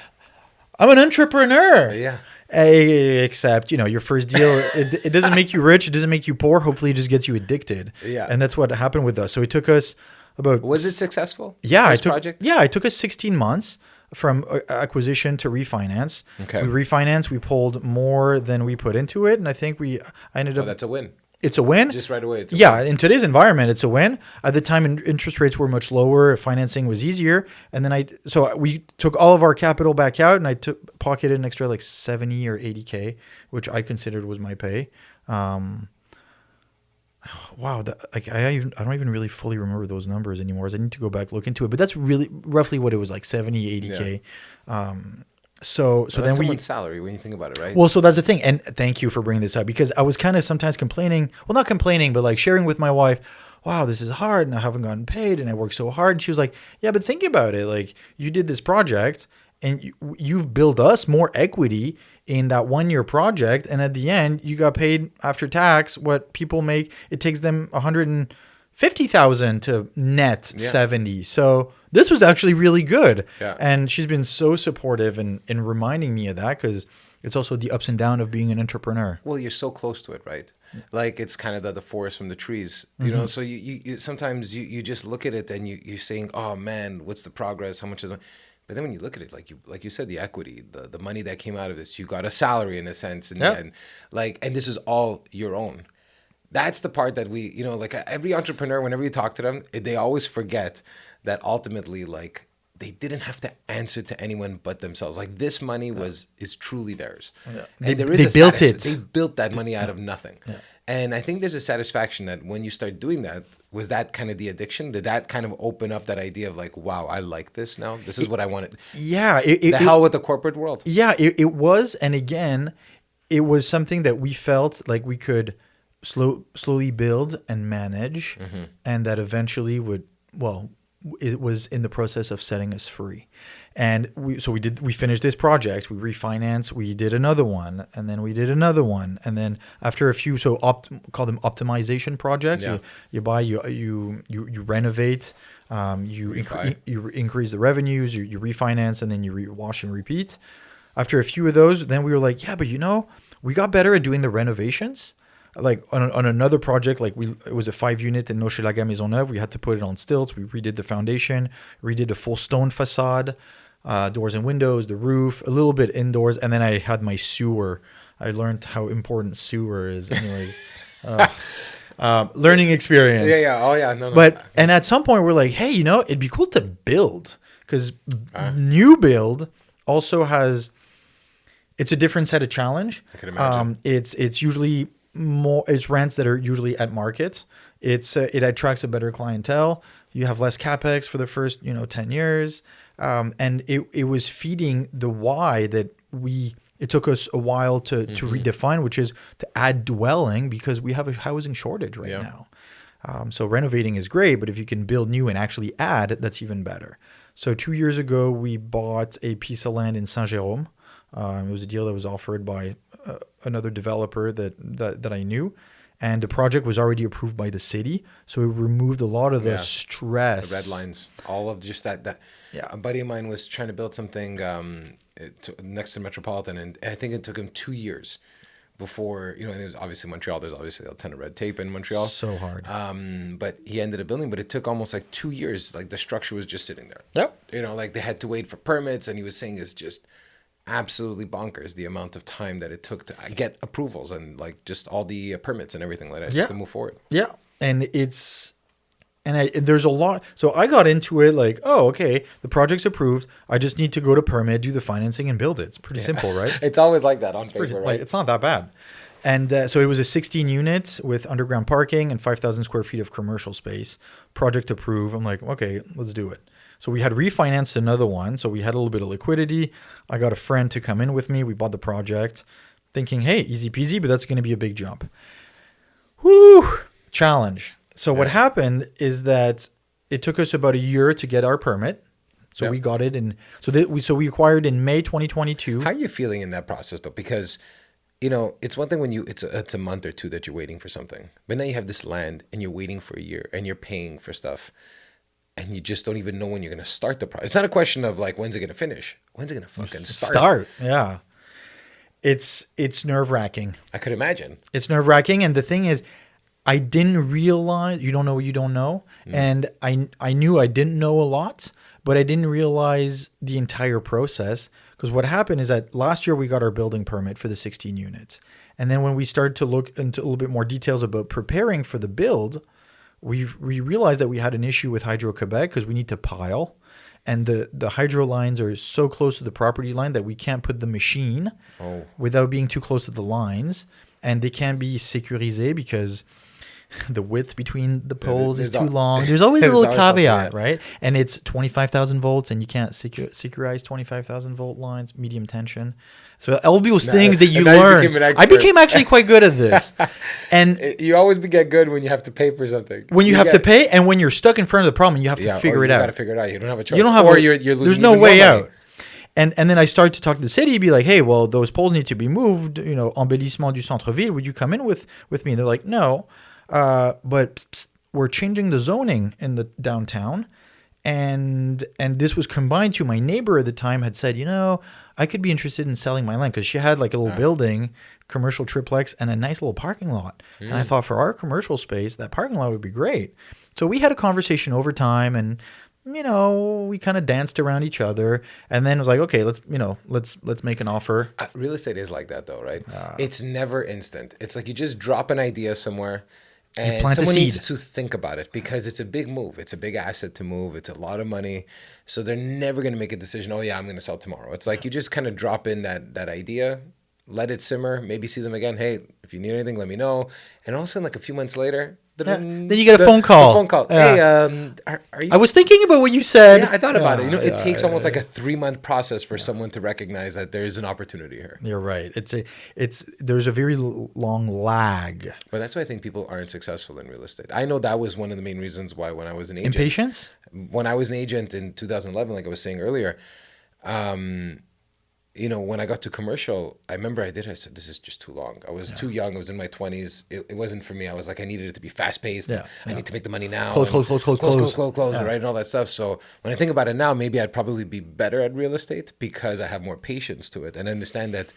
I'm an entrepreneur. Yeah. Except, your first deal, it doesn't make you rich. It doesn't make you poor. Hopefully it just gets you addicted. Yeah. And that's what happened with us. So it took us about... Was it successful? Yeah. Project? Yeah. It took us 16 months from acquisition to refinance. Okay. We refinanced. We pulled more than we put into it. And I think I ended up... Oh, that's a win. It's a win. Just right away. It's a yeah, win. in today's environment, it's a win. At the time, interest rates were much lower. Financing was easier. And then we took all of our capital back out, and I pocketed an extra like 70 or 80K, which I considered was my pay. Wow, I don't even really fully remember those numbers anymore. So I need to go back look into it. But that's really roughly what it was like, 70, 80K. Yeah. So that's then someone's salary when you think about it, right? Well, so that's the thing. And thank you for bringing this up because I was kind of sometimes complaining. Well, not complaining, but like sharing with my wife, wow, this is hard and I haven't gotten paid and I work so hard. And she was like, yeah, but think about it. Like you did this project and you've built us more equity in that 1 year project. And at the end, you got paid after tax what people make. It takes them 150,000 to net 70. So this was actually really good. Yeah. And she's been so supportive in reminding me of that because it's also the ups and downs of being an entrepreneur. Well, you're so close to it, right? Like it's kind of the forest from the trees, you know? So you sometimes you just look at it and you're saying, oh man, what's the progress? How much is it? But then when you look at it, like you said, the equity, the money that came out of this, you got a salary in a sense in the end. And this is all your own. That's the part that we, like every entrepreneur, whenever you talk to them, they always forget that ultimately, like, they didn't have to answer to anyone but themselves. Like this money is truly theirs. Yeah. And they built it. They built that money out of nothing. Yeah. And I think there's a satisfaction that when you start doing that, was that kind of the addiction? Did that kind of open up that idea of like, wow, I like this now? This is what I wanted. Yeah. The hell with the corporate world. Yeah, it was. And again, it was something that we felt like we could slowly build and manage and that eventually it was in the process of setting us free. And we finished this project, we refinanced, we did another one, and then we did another one. And then after a few, call them optimization projects, you buy, you renovate, you increase the revenues, you refinance, and then you wash and repeat. After a few of those, then we were like, yeah, but we got better at doing the renovations. Like on another project, it was a 5-unit in Hochelaga Maisonneuve. We had to put it on stilts. We redid the foundation, redid the full stone facade, doors and windows, the roof, a little bit indoors, and then I had my sewer. I learned how important sewer is. Anyways, learning experience. Yeah. Oh yeah. No. And at some point we're like, hey, it'd be cool to build because new build also has. It's a different set of challenge. I can imagine. It's usually. It's rents that are usually at market. It attracts a better clientele. You have less capex for the first 10 years, and it was feeding the why that it took us a while to redefine, which is to add dwelling because we have a housing shortage right now. So renovating is great, but if you can build new and actually add, that's even better. So 2 years ago we bought a piece of land in Saint Jerome. It was a deal that was offered by another developer that I knew, and the project was already approved by the city, so it removed a lot of the stress, the red lines, all of just that. Yeah, a buddy of mine was trying to build something next to Metropolitan, and I think it took him 2 years before and it was obviously Montreal. There's obviously a ton of red tape in Montreal, so hard. But he ended up building, but it took almost like 2 years. Like the structure was just sitting there. Yep. Like they had to wait for permits, and he was saying it's just absolutely bonkers the amount of time that it took to get approvals and like just all the permits and everything like that just to move forward. Yeah. And there's a lot. So I got into it like, oh, okay, the project's approved. I just need to go to permit, do the financing and build it. It's pretty simple, right? It's always like that on paper, right? It's not that bad. And so it was a 16 unit with underground parking and 5,000 square feet of commercial space. Project approved. I'm like, okay, let's do it. So we had refinanced another one. So we had a little bit of liquidity. I got a friend to come in with me. We bought the project thinking, hey, easy peasy, but that's going to be a big jump. Woo! Challenge. So what happened is that it took us about a year to get our permit. So we got it in. So we acquired in May 2022. How are you feeling in that process though? Because you know, it's one thing when it's a month or two that you're waiting for something, but now you have this land and you're waiting for a year and you're paying for stuff, and you just don't even know when you're going to start the project. It's not a question of like when's it going to finish, when's it going to fucking start. Yeah, it's nerve wracking. I could imagine. It's nerve wracking, and the thing is, I didn't realize you don't know what you don't know, and I knew I didn't know a lot, but I didn't realize the entire process. Because what happened is that last year we got our building permit for the 16 units. And then when we started to look into a little bit more details about preparing for the build, we realized that we had an issue with Hydro-Quebec because we need to pile. And the hydro lines are so close to the property line that we can't put the machine without being too close to the lines. And they can't be sécurisé because the width between the poles is too long. There's always a little caveat, right? And it's 25,000 volts, and you can't securize 25,000 volt lines, medium tension. So all those things that you learn. I became actually quite good at this. And you always get good when you have to pay for something. When you have to pay, and when you're stuck in front of the problem, and you have to figure it out. You got to figure it out. You don't have a choice. You don't have you're losing. There's no way out. And then I started to talk to the city, be like, hey, well, those poles need to be moved. You know, embellissement du centre-ville. Would you come in with me? And they're like, no. But we're changing the zoning in the downtown, and this was combined to my neighbor at the time had said, you know, I could be interested in selling my land because she had like a little building, commercial triplex, and a nice little parking lot. And I thought for our commercial space, that parking lot would be great. So we had a conversation over time, and you know, we kind of danced around each other, and then it was like, okay, let's make an offer. Real estate is like that though, right? It's never instant. It's like you just drop an idea somewhere. And someone needs to think about it because it's a big move. It's a big asset to move. It's a lot of money. So they're never going to make a decision, oh, yeah, I'm going to sell tomorrow. It's like you just kind of drop in that idea, let it simmer, maybe see them again. Hey, if you need anything, let me know. And all of a sudden, like a few months later, then you get a phone call. Hey, are you? I was thinking about what you said. Yeah, I thought about it. You know, it takes almost like a 3-month process for someone to recognize that there is an opportunity here. You're right. There's a very long lag. But that's why I think people aren't successful in real estate. I know that was one of the main reasons why when I was an agent. Impatience? When I was an agent in 2011, like I was saying earlier, you know, when I got to commercial, I remember I said, this is just too long. I was too young. I was in my 20s. It wasn't for me. I was like, I needed it to be fast paced. I need to make the money now. Close, right? And all that stuff. So when I think about it now, maybe I'd probably be better at real estate because I have more patience to it and understand that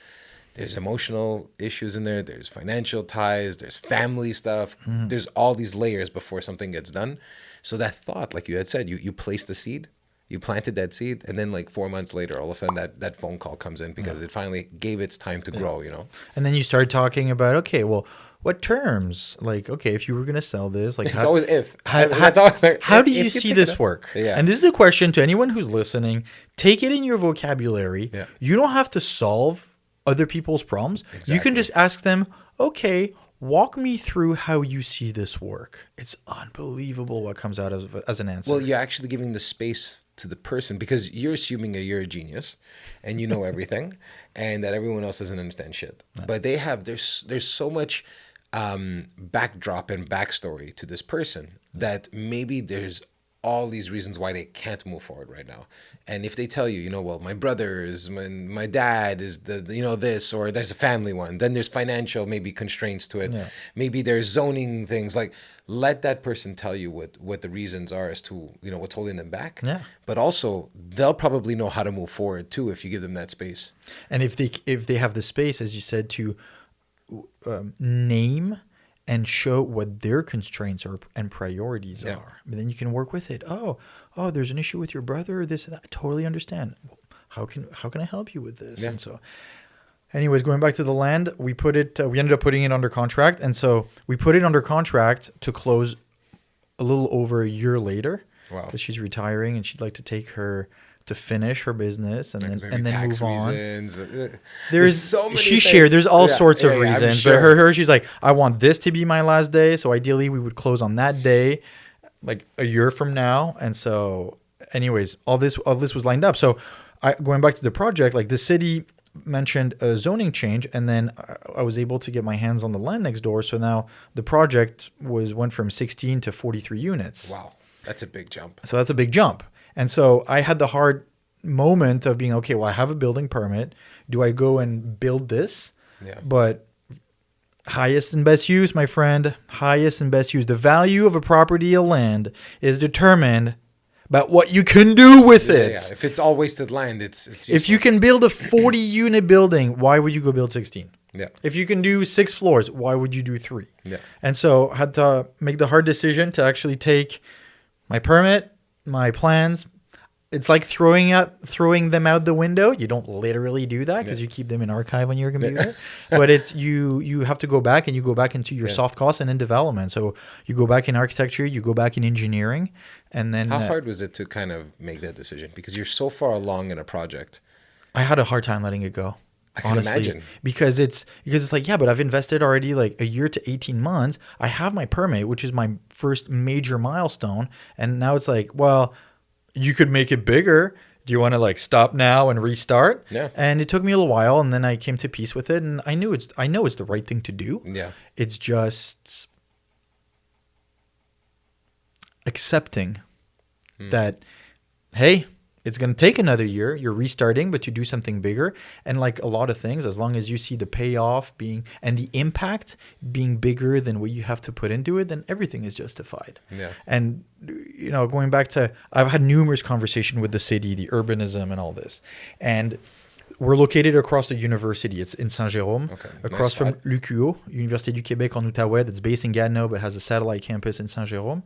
there's emotional issues in there. There's financial ties. There's family stuff. There's all these layers before something gets done. So that thought, like you had said, you placed the seed. You planted that seed, and then like 4 months later, all of a sudden that phone call comes in because it finally gave its time to grow, you know? And then you start talking about, okay, well, what terms? Like, okay, if you were going to sell this, like, it's always if. How do you see this work? Yeah. And this is a question to anyone who's listening. Take it in your vocabulary. Yeah. You don't have to solve other people's problems. Exactly. You can just ask them, okay, walk me through how you see this work. It's unbelievable what comes out as an answer. Well, you're actually giving the space to the person because you're assuming that you're a genius and you know everything and that everyone else doesn't understand shit. But there's so much backdrop and backstory to this person that maybe there's all these reasons why they can't move forward right now. And if they tell you, you know, well, my brother is, my dad is this, or there's a family one, then there's financial maybe constraints to it. Yeah. Maybe there's zoning things. Like, let that person tell you what the reasons are as to, you know, what's holding them back. Yeah. But also they'll probably know how to move forward too if you give them that space. And if they have the space, as you said, to name and show what their constraints are and priorities are. And then you can work with it. Oh, there's an issue with your brother, this and that. I totally understand. How can I help you with this? Yeah. And so anyways, going back to the land, we ended up putting it under contract. And so we put it under contract to close a little over a year later. Wow. Because she's retiring and she'd like to take her to finish her business and Like, then maybe tax move on. reasons. There's There's so many she things. shared there's all Yeah, sorts yeah, of yeah, I'm reasons, but sure. she's like, I want this to be my last day, so ideally we would close on that day, like a year from now. And so, anyways, all this was lined up. So, going back to the project, like the city mentioned a zoning change, and then I was able to get my hands on the land next door. So now the project went from 16 to 43 units. Wow, that's a big jump. So that's a big jump. And so I had the hard moment of being, okay, well, I have a building permit. Do I go and build this? Yeah. But highest and best use, my friend, highest and best use. The value of a property of land is determined by what you can do with it. Yeah. If it's all wasted land, it's useless. If you can build a 40 unit building, why would you go build 16? Yeah. If you can do 6 floors, why would you do 3? Yeah. And so I had to make the hard decision to actually take my permit, my plans. It's like throwing them out the window. You don't literally do that because you keep them in archive on your computer. But it's you have to go back, and you go back into your soft costs and in development. So you go back in architecture, you go back in engineering, and then How hard was it to kind of make that decision? Because you're so far along in a project. I had a hard time letting it go. I can Honestly, imagine. because it's like, yeah, but I've invested already like a year to 18 months. I have my permit, which is my first major milestone. And now it's like, well, you could make it bigger. Do you want to like stop now and restart? Yeah. And it took me a little while, and then I came to peace with it, and I know it's the right thing to do. Yeah. It's just accepting that, hey, it's going to take another year. You're restarting, but you do something bigger. And like a lot of things, as long as you see the payoff being and the impact being bigger than what you have to put into it, then everything is justified. Yeah. And, going back to, I've had numerous conversations with the city, the urbanism and all this. And we're located across the university. It's in Saint-Jérôme, across from l'UQO, Université du Québec en Outaouais, that's based in Gatineau, but has a satellite campus in Saint-Jérôme.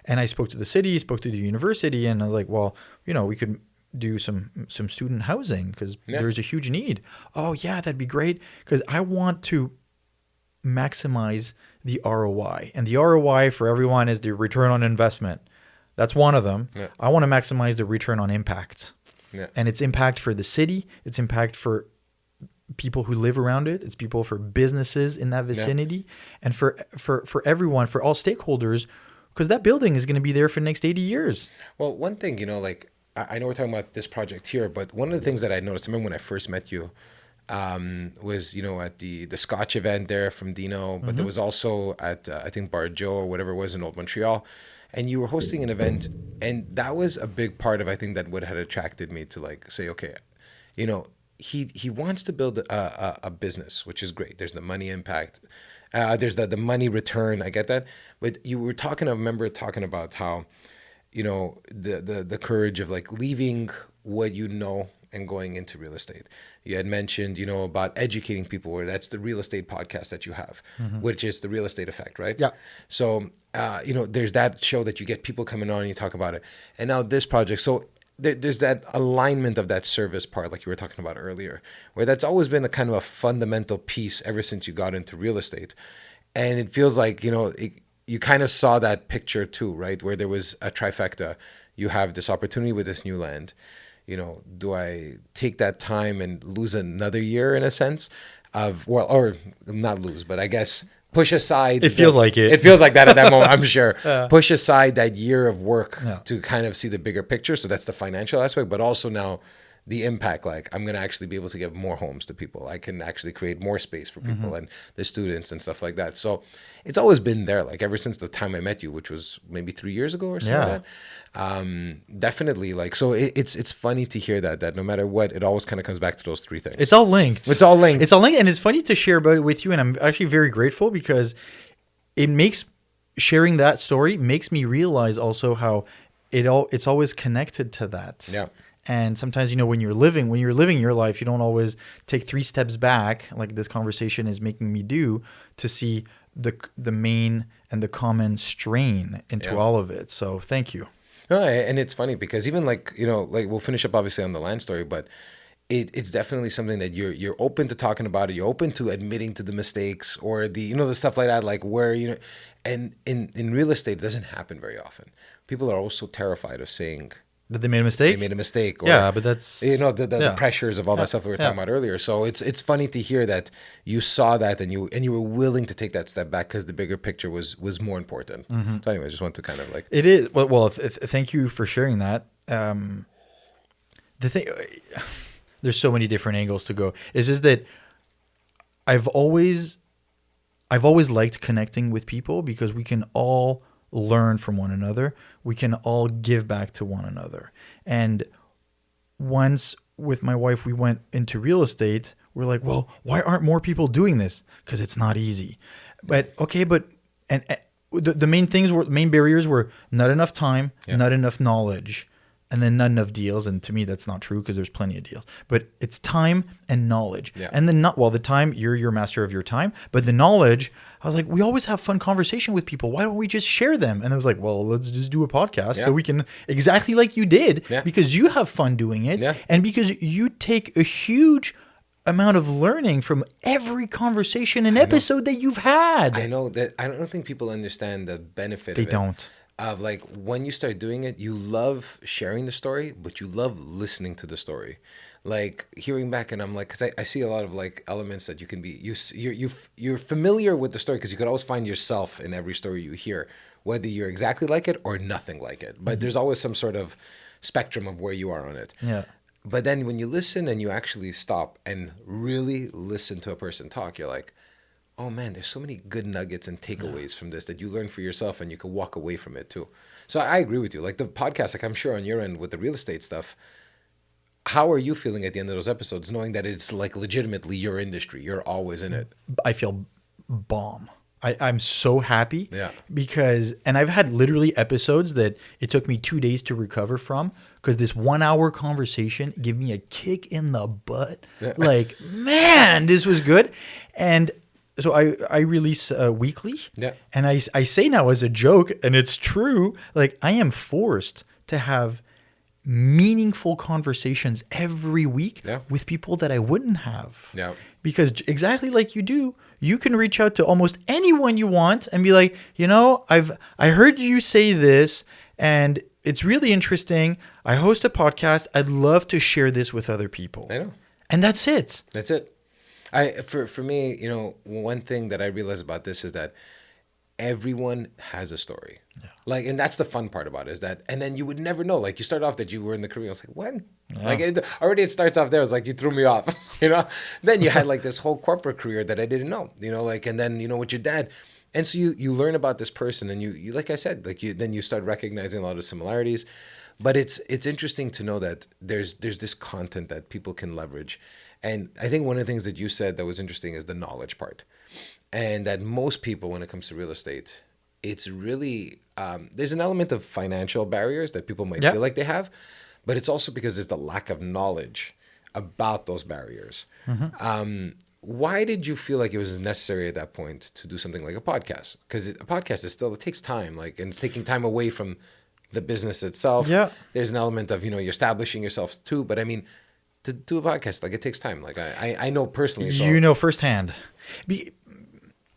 And I spoke to the city, spoke to the university, and I was like, well, we could do some student housing because there's a huge need. Oh yeah, that'd be great, because I want to maximize the ROI. And the ROI for everyone is the return on investment. That's one of them. Yeah. I want to maximize the return on impact. Yeah. And it's impact for the city, it's impact for people who live around it, it's people for businesses in that vicinity, and for everyone, for all stakeholders, because that building is going to be there for the next 80 years. Well, one thing, like, I know we're talking about this project here, but one of the things that I noticed, I remember when I first met you, was, at the Scotch event there from Dino, but there was also at, I think, Bar Joe or whatever it was in Old Montreal, and you were hosting an event, and that was a big part of, I think, that what had attracted me to, like, say, okay, he wants to build a business, which is great. There's the money impact. There's the money return. I get that. But you were talking, I remember talking about how, the courage of like leaving what and going into real estate. You had mentioned, about educating people, where that's the real estate podcast that you have, which is the real estate effect, right? Yeah. So, there's that show that you get people coming on and you talk about it. And now this project. So there's that alignment of that service part, like you were talking about earlier, where that's always been a kind of a fundamental piece ever since you got into real estate. And it feels like, you kind of saw that picture too, right? Where there was a trifecta. You have this opportunity with this new land. Do I take that time and lose another year in a sense or not lose, but I guess push aside. It feels like it. It feels like that at that moment, I'm sure. Push aside that year of work to kind of see the bigger picture. So that's the financial aspect, but also now the impact, like I'm going to actually be able to give more homes to people. I can actually create more space for people and the students and stuff like that. So it's always been there, like ever since the time I met you, which was maybe 3 years ago or something like that. Definitely, like, so it's funny to hear that no matter what, it always kind of comes back to those three things. It's all linked. It's all linked. And it's funny to share about it with you. And I'm actually very grateful, because sharing that story makes me realize also how it's always connected to that. Yeah. And sometimes, when you're living your life, you don't always take 3 steps back, like this conversation is making me do, to see the main and the common strain into all of it. So thank you. No, and it's funny because even like we'll finish up obviously on the land story, but it's definitely something that you're open to talking about it. You're open to admitting to the mistakes or the the stuff like that, like where and in real estate it doesn't happen very often. People are also terrified of saying That they made a they mistake. made a mistake, or Yeah, but that's the yeah, pressures of all yeah, that stuff that we were yeah. talking about earlier. So it's funny to hear that you saw that and you were willing to take that step back because the bigger picture was more important. So anyway, I just want to kind of like It is well. Thank you for sharing that. The thing, there's so many different angles to go. Is just that I've always I've always liked connecting with people because we can all learn from one another. We can all give back to one another. And once with my wife, we went into real estate. We're like, well, why aren't more people doing this? Because it's not easy. But okay, and the main things were main barriers were not enough time, Yeah. not enough knowledge, and then not enough deals. And to me, that's not true because there's plenty of deals. But it's time and knowledge. Yeah. And then not well, the time you're your master of your time, but the knowledge. I was like, we always have fun conversation with people. Why don't we just share them? And I was like, well, let's just do a podcast Yeah. so we can exactly like you did Yeah. because you have fun doing it, Yeah. and because you take a huge amount of learning from every conversation and episode that you've had. I know that I don't think people understand the benefit They of it. don't. Of like when you start doing it, you love sharing the story, but you love listening to the story. Like hearing back, and I'm like, because I see a lot of like elements that you can be you're familiar with the story because you could always find yourself in every story you hear, whether you're exactly like it or nothing like it. But there's always some sort of spectrum of where you are on it. Yeah. But then when you listen and you actually stop and really listen to a person talk, you're like, oh man, there's so many good nuggets and takeaways from this that you learn for yourself and you can walk away from it too. So I agree with you. Like the podcast, like I'm sure on your end with the real estate stuff, how are you feeling at the end of those episodes, knowing that it's like legitimately your industry? You're always in it. I feel bomb. I'm so happy Yeah. because, and I've had literally episodes that it took me 2 days to recover from because this 1 hour conversation gave me a kick in the butt. Yeah. Like, man, this was good. And so I release weekly. Yeah. And I say now as a joke, and it's true, like I am forced to have meaningful conversations every week Yeah. with people that I wouldn't have. Yeah. Because exactly like you do, you can reach out to almost anyone you want and be like, I heard you say this and it's really interesting. I host a podcast. I'd love to share this with other people. I know. And that's it. That's it. For me, one thing that I realized about this is that everyone has a story. Yeah. Like, and that's the fun part about it is that, and then you would never know. Like, you start off that you were in the career. I was like, when? Yeah. Like, it starts off there. I was like, you threw me off, Then you had like this whole corporate career that I didn't know, and then, with your dad. And so you learn about this person and you like I said, like then you start recognizing a lot of similarities. But it's interesting to know that there's this content that people can leverage. And I think one of the things that you said that was interesting is the knowledge part. And that most people, when it comes to real estate, it's really, there's an element of financial barriers that people might feel like they have, but it's also because there's the lack of knowledge about those barriers. Mm-hmm. Why did you feel like it was necessary at that point to do something like a podcast? Because a podcast is still, it takes time, and it's taking time away from the business itself. Yeah. There's an element of, you're establishing yourself too, but I mean, to do a podcast, it takes time. Like I know personally. So. Firsthand.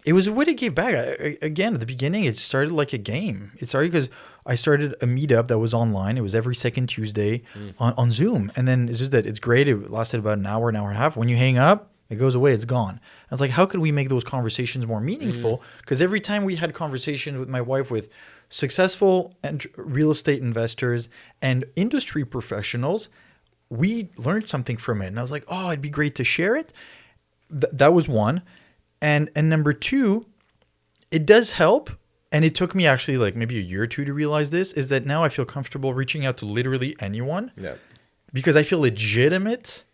It was what it gave back. Again, at the beginning, it started like a game. It started because I started a meetup that was online. It was every second Tuesday on Zoom. And then it's just that it's great. It lasted about an hour and a half. When you hang up, it goes away. It's gone. I was like, how could we make those conversations more meaningful? Because every time we had conversations with my wife with successful real estate investors and industry professionals, we learned something from it. And I was like, oh, it'd be great to share it. That was one. And number two, it does help. And it took me actually like maybe a year or two to realize this, is that now I feel comfortable reaching out to literally anyone. Yeah. Because I feel legitimate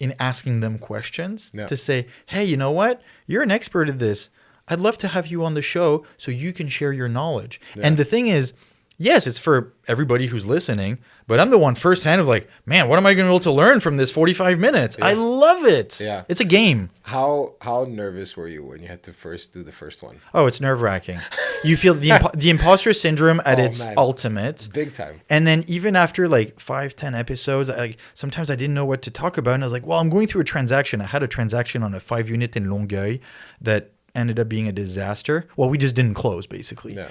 in asking them questions to say, hey, you know what? You're an expert at this. I'd love to have you on the show so you can share your knowledge. Yeah. And the thing is, yes, it's for everybody who's listening, but I'm the one firsthand of like, man, what am I going to be able to learn from this 45 minutes? Yeah. I love it. Yeah. It's a game. How nervous were you when you had to first do the first one? Oh, it's nerve-wracking. You feel the imposter syndrome at its ultimate. Big time. And then even after like 5-10 episodes, sometimes I didn't know what to talk about. And I was like, well, I'm going through a transaction. I had a transaction on a 5-unit in Longueuil that ended up being a disaster. Well, we just didn't close basically. No.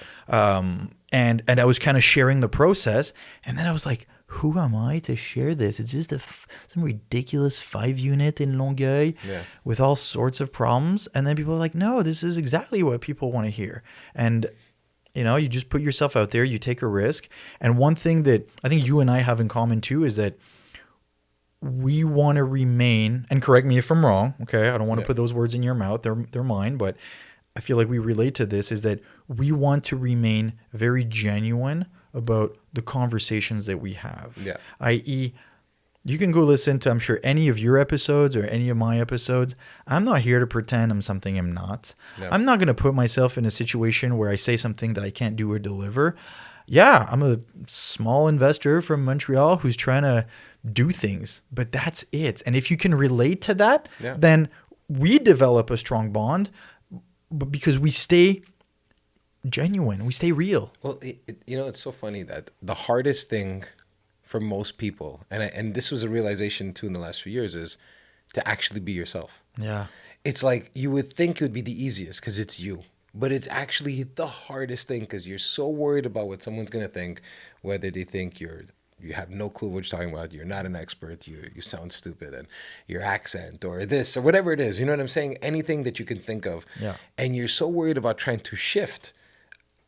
And I was kind of sharing the process. And then I was like, who am I to share this? It's just some ridiculous 5 unit in Longueuil Yeah. with all sorts of problems. And then people are like, no, this is exactly what people want to hear. And you just put yourself out there, you take a risk. And one thing that I think you and I have in common too is that we want to remain, and correct me if I'm wrong, okay? I don't want to Yeah. put those words in your mouth. They're mine, but I feel like we relate to this, is that we want to remain very genuine about the conversations that we have. Yeah. i.e., you can go listen to, I'm sure, any of your episodes or any of my episodes. I'm not here to pretend I'm something I'm not. No. I'm not going to put myself in a situation where I say something that I can't do or deliver. Yeah, I'm a small investor from Montreal who's trying to do things, but that's it. And if you can relate to that, Yeah. then we develop a strong bond, but because we stay genuine, we stay real. Well, it's so funny that the hardest thing for most people, and this was a realization too in the last few years, is to actually be yourself. Yeah. It's like you would think it would be the easiest because it's you, but it's actually the hardest thing because you're so worried about what someone's gonna think, whether they think you have no clue what you're talking about, you're not an expert, you sound stupid, and your accent or this or whatever it is. You know what I'm saying? Anything that you can think of, Yeah. and you're so worried about trying to shift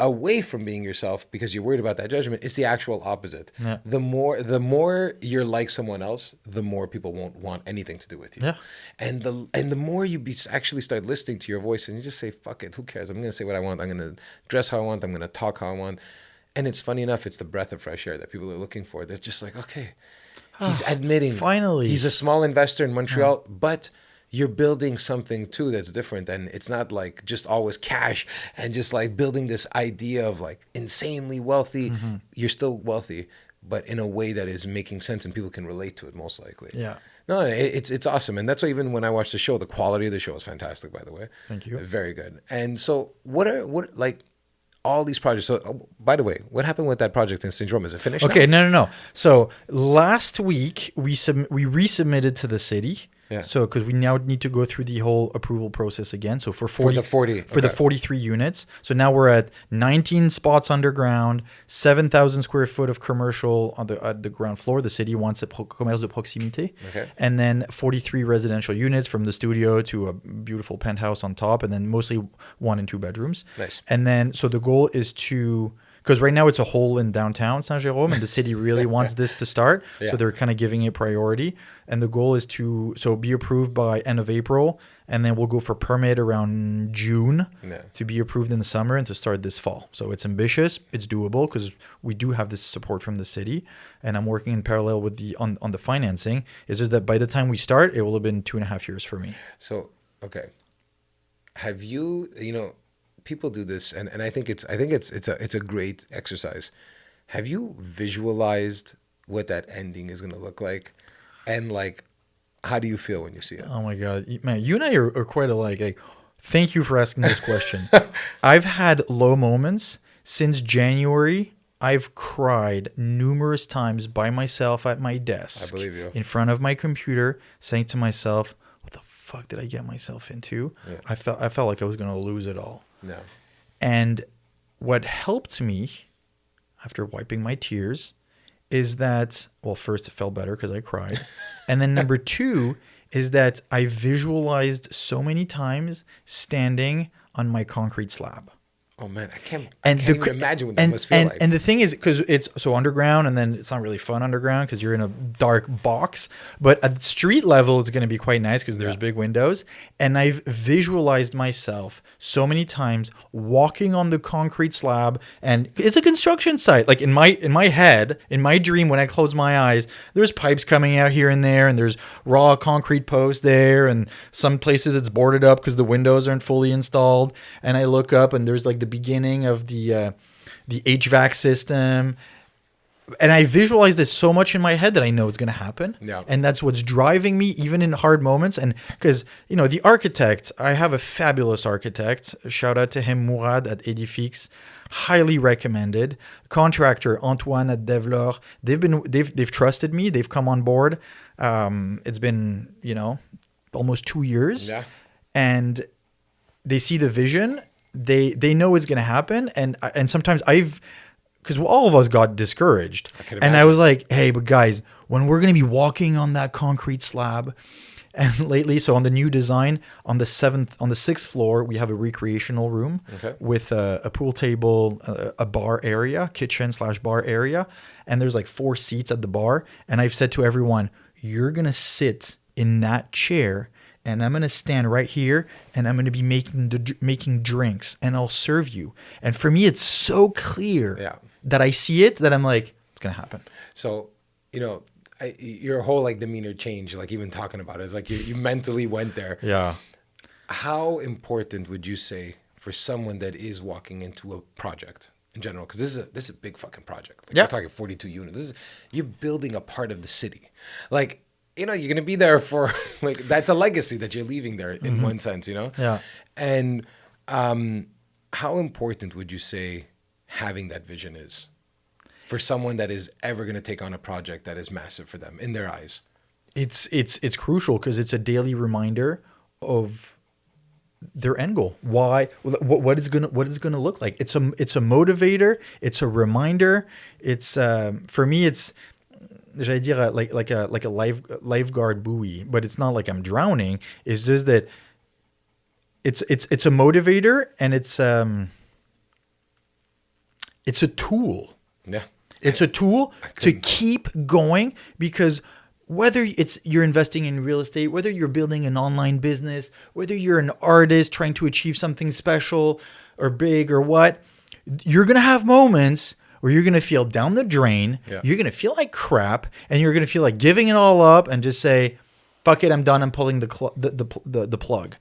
away from being yourself because you're worried about that judgment. It's the actual opposite. Yeah. The more you're like someone else, the more people won't want anything to do with you. Yeah. And the more you actually start listening to your voice and you just say, fuck it, who cares? I'm going to say what I want. I'm going to dress how I want. I'm going to talk how I want. And it's funny enough, it's the breath of fresh air that people are looking for. They're just like, okay, he's admitting Finally. he's a small investor in Montreal, but you're building something too that's different, and it's not like just always cash and just like building this idea of like insanely wealthy. You're still wealthy, but in a way that is making sense and people can relate to it most likely. Yeah. No, it's awesome, and that's why even when I watch the show, the quality of the show is fantastic. By the way, Thank you. very good. And so, what like all these projects? So, by the way, what happened with that project in St. Jerome? Is it finished? Okay, now? no. So last week we resubmitted to the city. Yeah. So because we now need to go through the whole approval process again. So for 40, the 40, for the okay. 43 units. So now we're at 19 spots underground, 7,000 square foot of commercial on the ground floor. The city wants a commerce de proximité. Okay. And then 43 residential units from the studio to a beautiful penthouse on top, and then mostly 1 and 2 bedrooms. Nice. And then so the goal is to, because right now it's a hole in downtown Saint Jerome, and the city really wants this to start. Yeah. So they're kind of giving it priority. And the goal is to be approved by end of April, and then we'll go for permit around June Yeah. to be approved in the summer and to start this fall. So it's ambitious, it's doable because we do have this support from the city, and I'm working in parallel with on the financing. It's just that by the time we start, it will have been 2.5 years for me. So, okay. Have you, people do this, and I think it's a great exercise. Have you visualized what that ending is going to look like? And like, how do you feel when you see it? Oh my God, man, you and I are quite alike. Like, thank you for asking this question. I've had low moments since January. I've cried numerous times by myself at my desk. I believe you. In front of my computer, saying to myself, "What the fuck did I get myself into?" Yeah. I felt like I was going to lose it all. No. And what helped me after wiping my tears is that, well, first it felt better because I cried. And then number 2 is that I visualized so many times standing on my concrete slab. Oh man, I can't And even imagine what that must feel like. And the thing is, because it's so underground, and then it's not really fun underground because you're in a dark box. But at street level, it's going to be quite nice because there's big windows. And I've visualized myself so many times walking on the concrete slab, and it's a construction site. Like in my head, in my dream, when I close my eyes, there's pipes coming out here and there, and there's raw concrete posts there, and some places it's boarded up because the windows aren't fully installed. And I look up, and there's like the beginning of the HVAC system, and I visualize this so much in my head that I know it's going to happen. Yeah. And that's what's driving me even in hard moments. And because the architect, I have a fabulous architect, shout out to him, Mourad at Edifix, highly recommended. Contractor Antoine at Devlor, they've trusted me, they've come on board. It's been almost 2 years. Yeah. And they see the vision. They know it's going to happen, and sometimes I've because all of us got discouraged. I can And I imagine. was like, hey, but guys, when we're going to be walking on that concrete slab, and lately, so on the new design, on the sixth floor, we have a recreational room Okay. with a pool table, a bar area, kitchen/bar area. And there's like 4 seats at the bar. And I've said to everyone, you're going to sit in that chair and I'm going to stand right here and I'm going to be making drinks and I'll serve you. And for me, it's so clear Yeah. that I see it that I'm like, it's going to happen. So, you know, your whole like demeanor changed, like even talking about it. It's like you mentally went there. Yeah. How important would you say for someone that is walking into a project in general? Because this is a big fucking project. Like Yeah. we're talking 42 units. You're building a part of the city. Like, you know, you're gonna be there for like that's a legacy that you're leaving there in one sense, you know? Yeah. And how important would you say having that vision is for someone that is ever gonna take on a project that is massive for them in their eyes? It's crucial because it's a daily reminder of their end goal. Why? What is gonna look like? It's a motivator. It's a reminder. It's for me. It's j'allais dire like a lifeguard buoy, but it's not like I'm drowning. It's just that it's a motivator and it's a tool. Yeah. It's a tool to keep going because whether you're investing in real estate, whether you're building an online business, whether you're an artist trying to achieve something special or big or what, you're going to have moments where you're going to feel down the drain, Yeah. you're going to feel like crap, and you're going to feel like giving it all up and just say, fuck it, I'm done, I'm pulling the plug.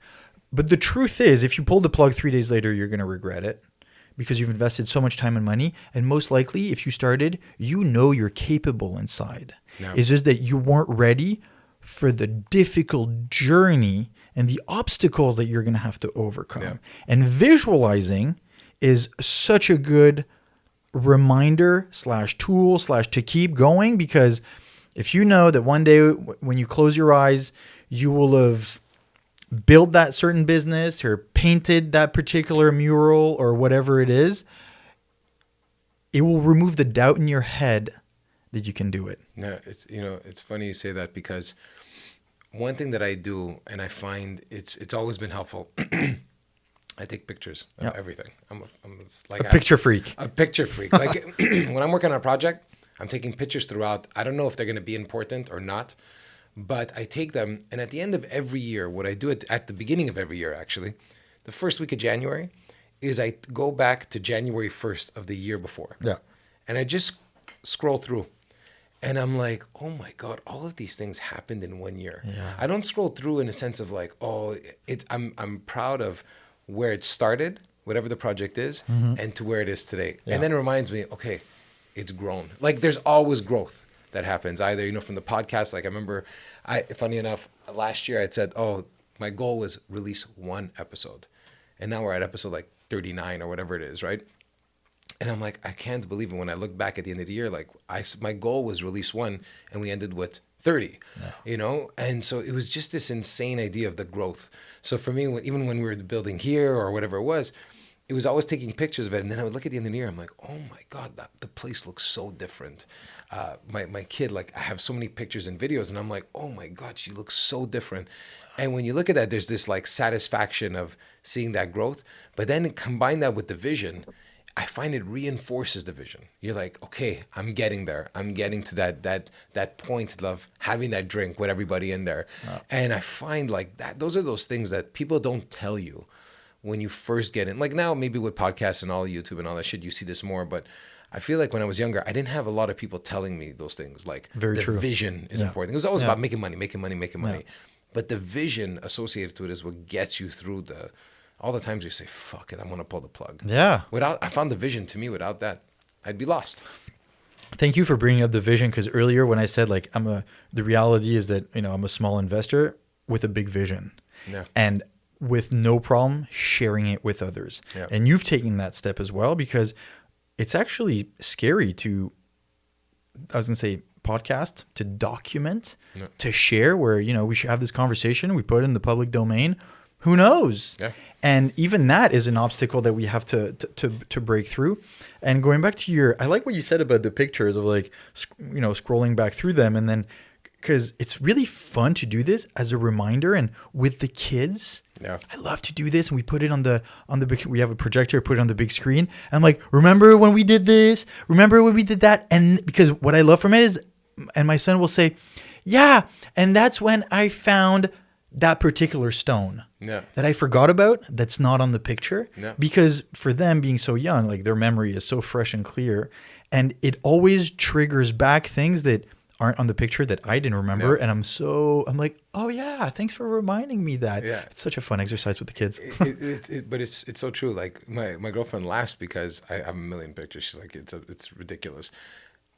But the truth is, if you pull the plug 3 days later, you're going to regret it because you've invested so much time and money. And most likely, if you started, you know you're capable inside. Yeah. It's just that you weren't ready for the difficult journey and the obstacles that you're going to have to overcome. Yeah. And visualizing is such a good reminder /tool/ to keep going, because if you know that one day when you close your eyes, you will have built that certain business or painted that particular mural or whatever it is, it will remove the doubt in your head that you can do it. Yeah, it's funny you say that because one thing that I do and I find it's always been helpful. I take pictures of Yeah. everything. It's like A picture freak. A picture freak. Like when I'm working on a project, I'm taking pictures throughout. I don't know if they're going to be important or not, but I take them. And at the end of every year, what I do at the beginning of every year, actually, the first week of January, is I go back to January 1st of the year before. Yeah. And I just scroll through. And I'm like, oh my God, all of these things happened in 1 year. Yeah. I don't scroll through in a sense of like, oh, I'm proud of where it started, whatever the project is, and to where it is today. Yeah. And then it reminds me, okay, it's grown. Like there's always growth that happens. Either, from the podcast, like I remember, funny enough, last year I'd said, oh, my goal was release 1 episode. And now we're at episode like 39 or whatever it is, right? And I'm like, I can't believe it. When I look back at the end of the year, like my goal was release 1 and we ended with 30, And so it was just this insane idea of the growth. So for me, even when we were building here or whatever it was always taking pictures of it. And then I would look at the end of the year, I'm like, oh my God, the place looks so different. My kid, like I have so many pictures and videos and I'm like, oh my God, she looks so different. And when you look at that, there's this like satisfaction of seeing that growth, but then combine that with the vision, I find it reinforces the vision. You're like, okay, I'm getting there. I'm getting to that point of having that drink with everybody in there. And I find like that, those are those things that people don't tell you when you first get in. Like now, maybe with podcasts and all YouTube and all that shit, you see this more. But I feel like when I was younger, I didn't have a lot of people telling me those things. Like Very the true. vision is Yeah. important. It was always Yeah. about making money. Yeah. But the vision associated to it is what gets you through all the times you say, fuck it, I'm going to pull the plug. Yeah. I found the vision. To me, without that, I'd be lost. Thank you for bringing up the vision, because earlier when I said like the reality is that I'm a small investor with a big vision, Yeah. and with no problem sharing it with others. Yeah. And you've taken that step as well, because it's actually scary to, I was gonna say, podcast, to document, Yeah. to share. Where we should have this conversation, we put it in the public domain. Who knows? Yeah. And even that is an obstacle that we have to break through. And going back to I like what you said about the pictures of like, scrolling back through them, and then because it's really fun to do this as a reminder. And with the kids, I love to do this. And we put it on the big, we have a projector, put it on the big screen. I'm like, remember when we did this? Remember when we did that? And because what I love from it is, and my son will say, yeah, and that's when I found that particular stone that I forgot about, that's not on the picture. Because for them being so young, like their memory is so fresh and clear, and it always triggers back things that aren't on the picture that I didn't remember. And I'm like, oh yeah, thanks for reminding me that. It's such a fun exercise with the kids. But it's so true. Like my girlfriend laughs because I have a million pictures. She's like, it's ridiculous.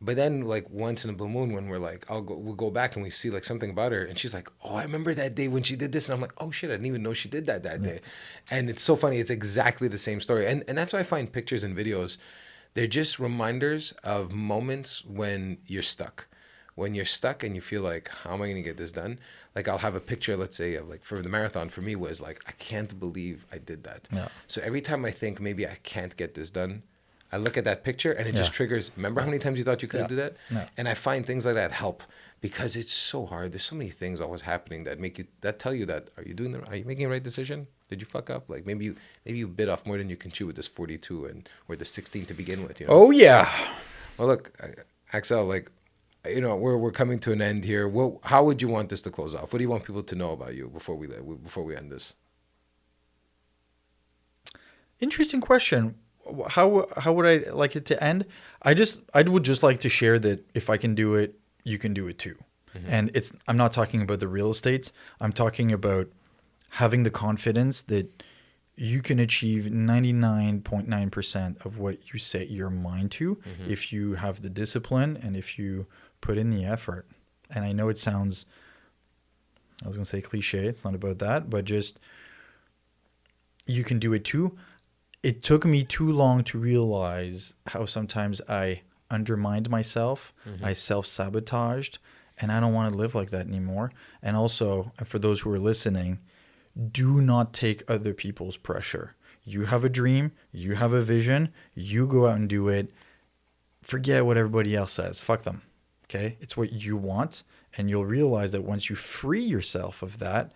But then, like, once in a blue moon, when we'll go back and we see like something about her, and she's like, "Oh, I remember that day when she did this," and I'm like, "Oh shit, I didn't even know she did that day." And it's so funny. It's exactly the same story, and that's why I find pictures and videos, they're just reminders of moments when you're stuck. When you're stuck and you feel like, how am I going to get this done? Like, I'll have a picture, let's say, of like, for the marathon, for me was like, I can't believe I did that. So every time I think maybe I can't get this done, I look at that picture and it just triggers. Remember how many times you thought you couldn't do that? And I find things like that help, because it's so hard. There's so many things always happening that tell you that, are you making the right decision? Did you fuck up? Like maybe you bit off more than you can chew with this 42 or the 16 to begin with. Oh yeah. Well, look, Axel, like, we're coming to an end here. How would you want this to close off? What do you want people to know about you before we end this? Interesting question. How would I like it to end? I would just like to share that if I can do it, you can do it too. And I'm not talking about the real estate. I'm talking about having the confidence that you can achieve 99.9% of what you set your mind to if you have the discipline and if you put in the effort. And I know it sounds, I was going to say cliche. It's not about that, but just you can do it too. It took me too long to realize how sometimes I undermined myself, I self-sabotaged, and I don't want to live like that anymore. And also, for those who are listening, do not take other people's pressure. You have a dream, you have a vision, you go out and do it. Forget what everybody else says. Fuck them. Okay? It's what you want, and you'll realize that once you free yourself of that,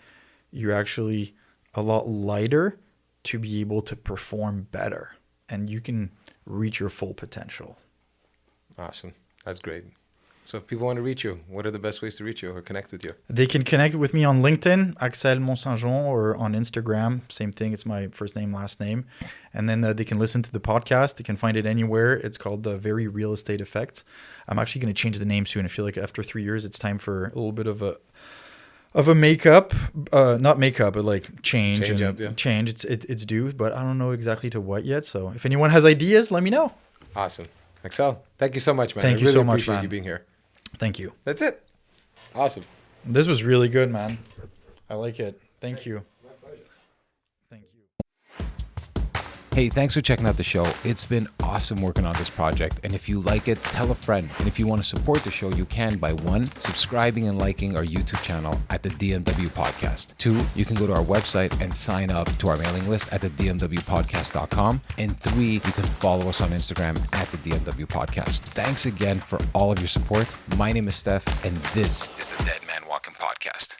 you're actually a lot lighter to be able to perform better, and you can reach your full potential. Awesome. That's great. So if people want to reach you, what are the best ways to reach you or connect with you? They can connect with me on LinkedIn, Axel Monsaingeon, or on Instagram. Same thing. It's my first name, last name. And then they can listen to the podcast. They can find it anywhere. It's called The Very Real Estate Effect. I'm actually going to change the name soon. I feel like after 3 years, it's time for a little bit of a makeup, not makeup, but like change. Change. It's due, but I don't know exactly to what yet. So if anyone has ideas, let me know. Awesome. Axel, thank you so much, man. Thank you so much, appreciate man. you being here. Thank you. That's it. Awesome. This was really good, man. I like it. Thank you. My pleasure. Thank you. Hey, thanks for checking out the show. It's been awesome working on this project. And if you like it, tell a friend. And if you want to support the show, you can by 1, subscribing and liking our YouTube channel at the DMW Podcast. 2, you can go to our website and sign up to our mailing list at the dmwpodcast.com. And 3, you can follow us on Instagram at the DMW Podcast. Thanks again for all of your support. My name is Stef, and this is the Dead Man Walking Podcast.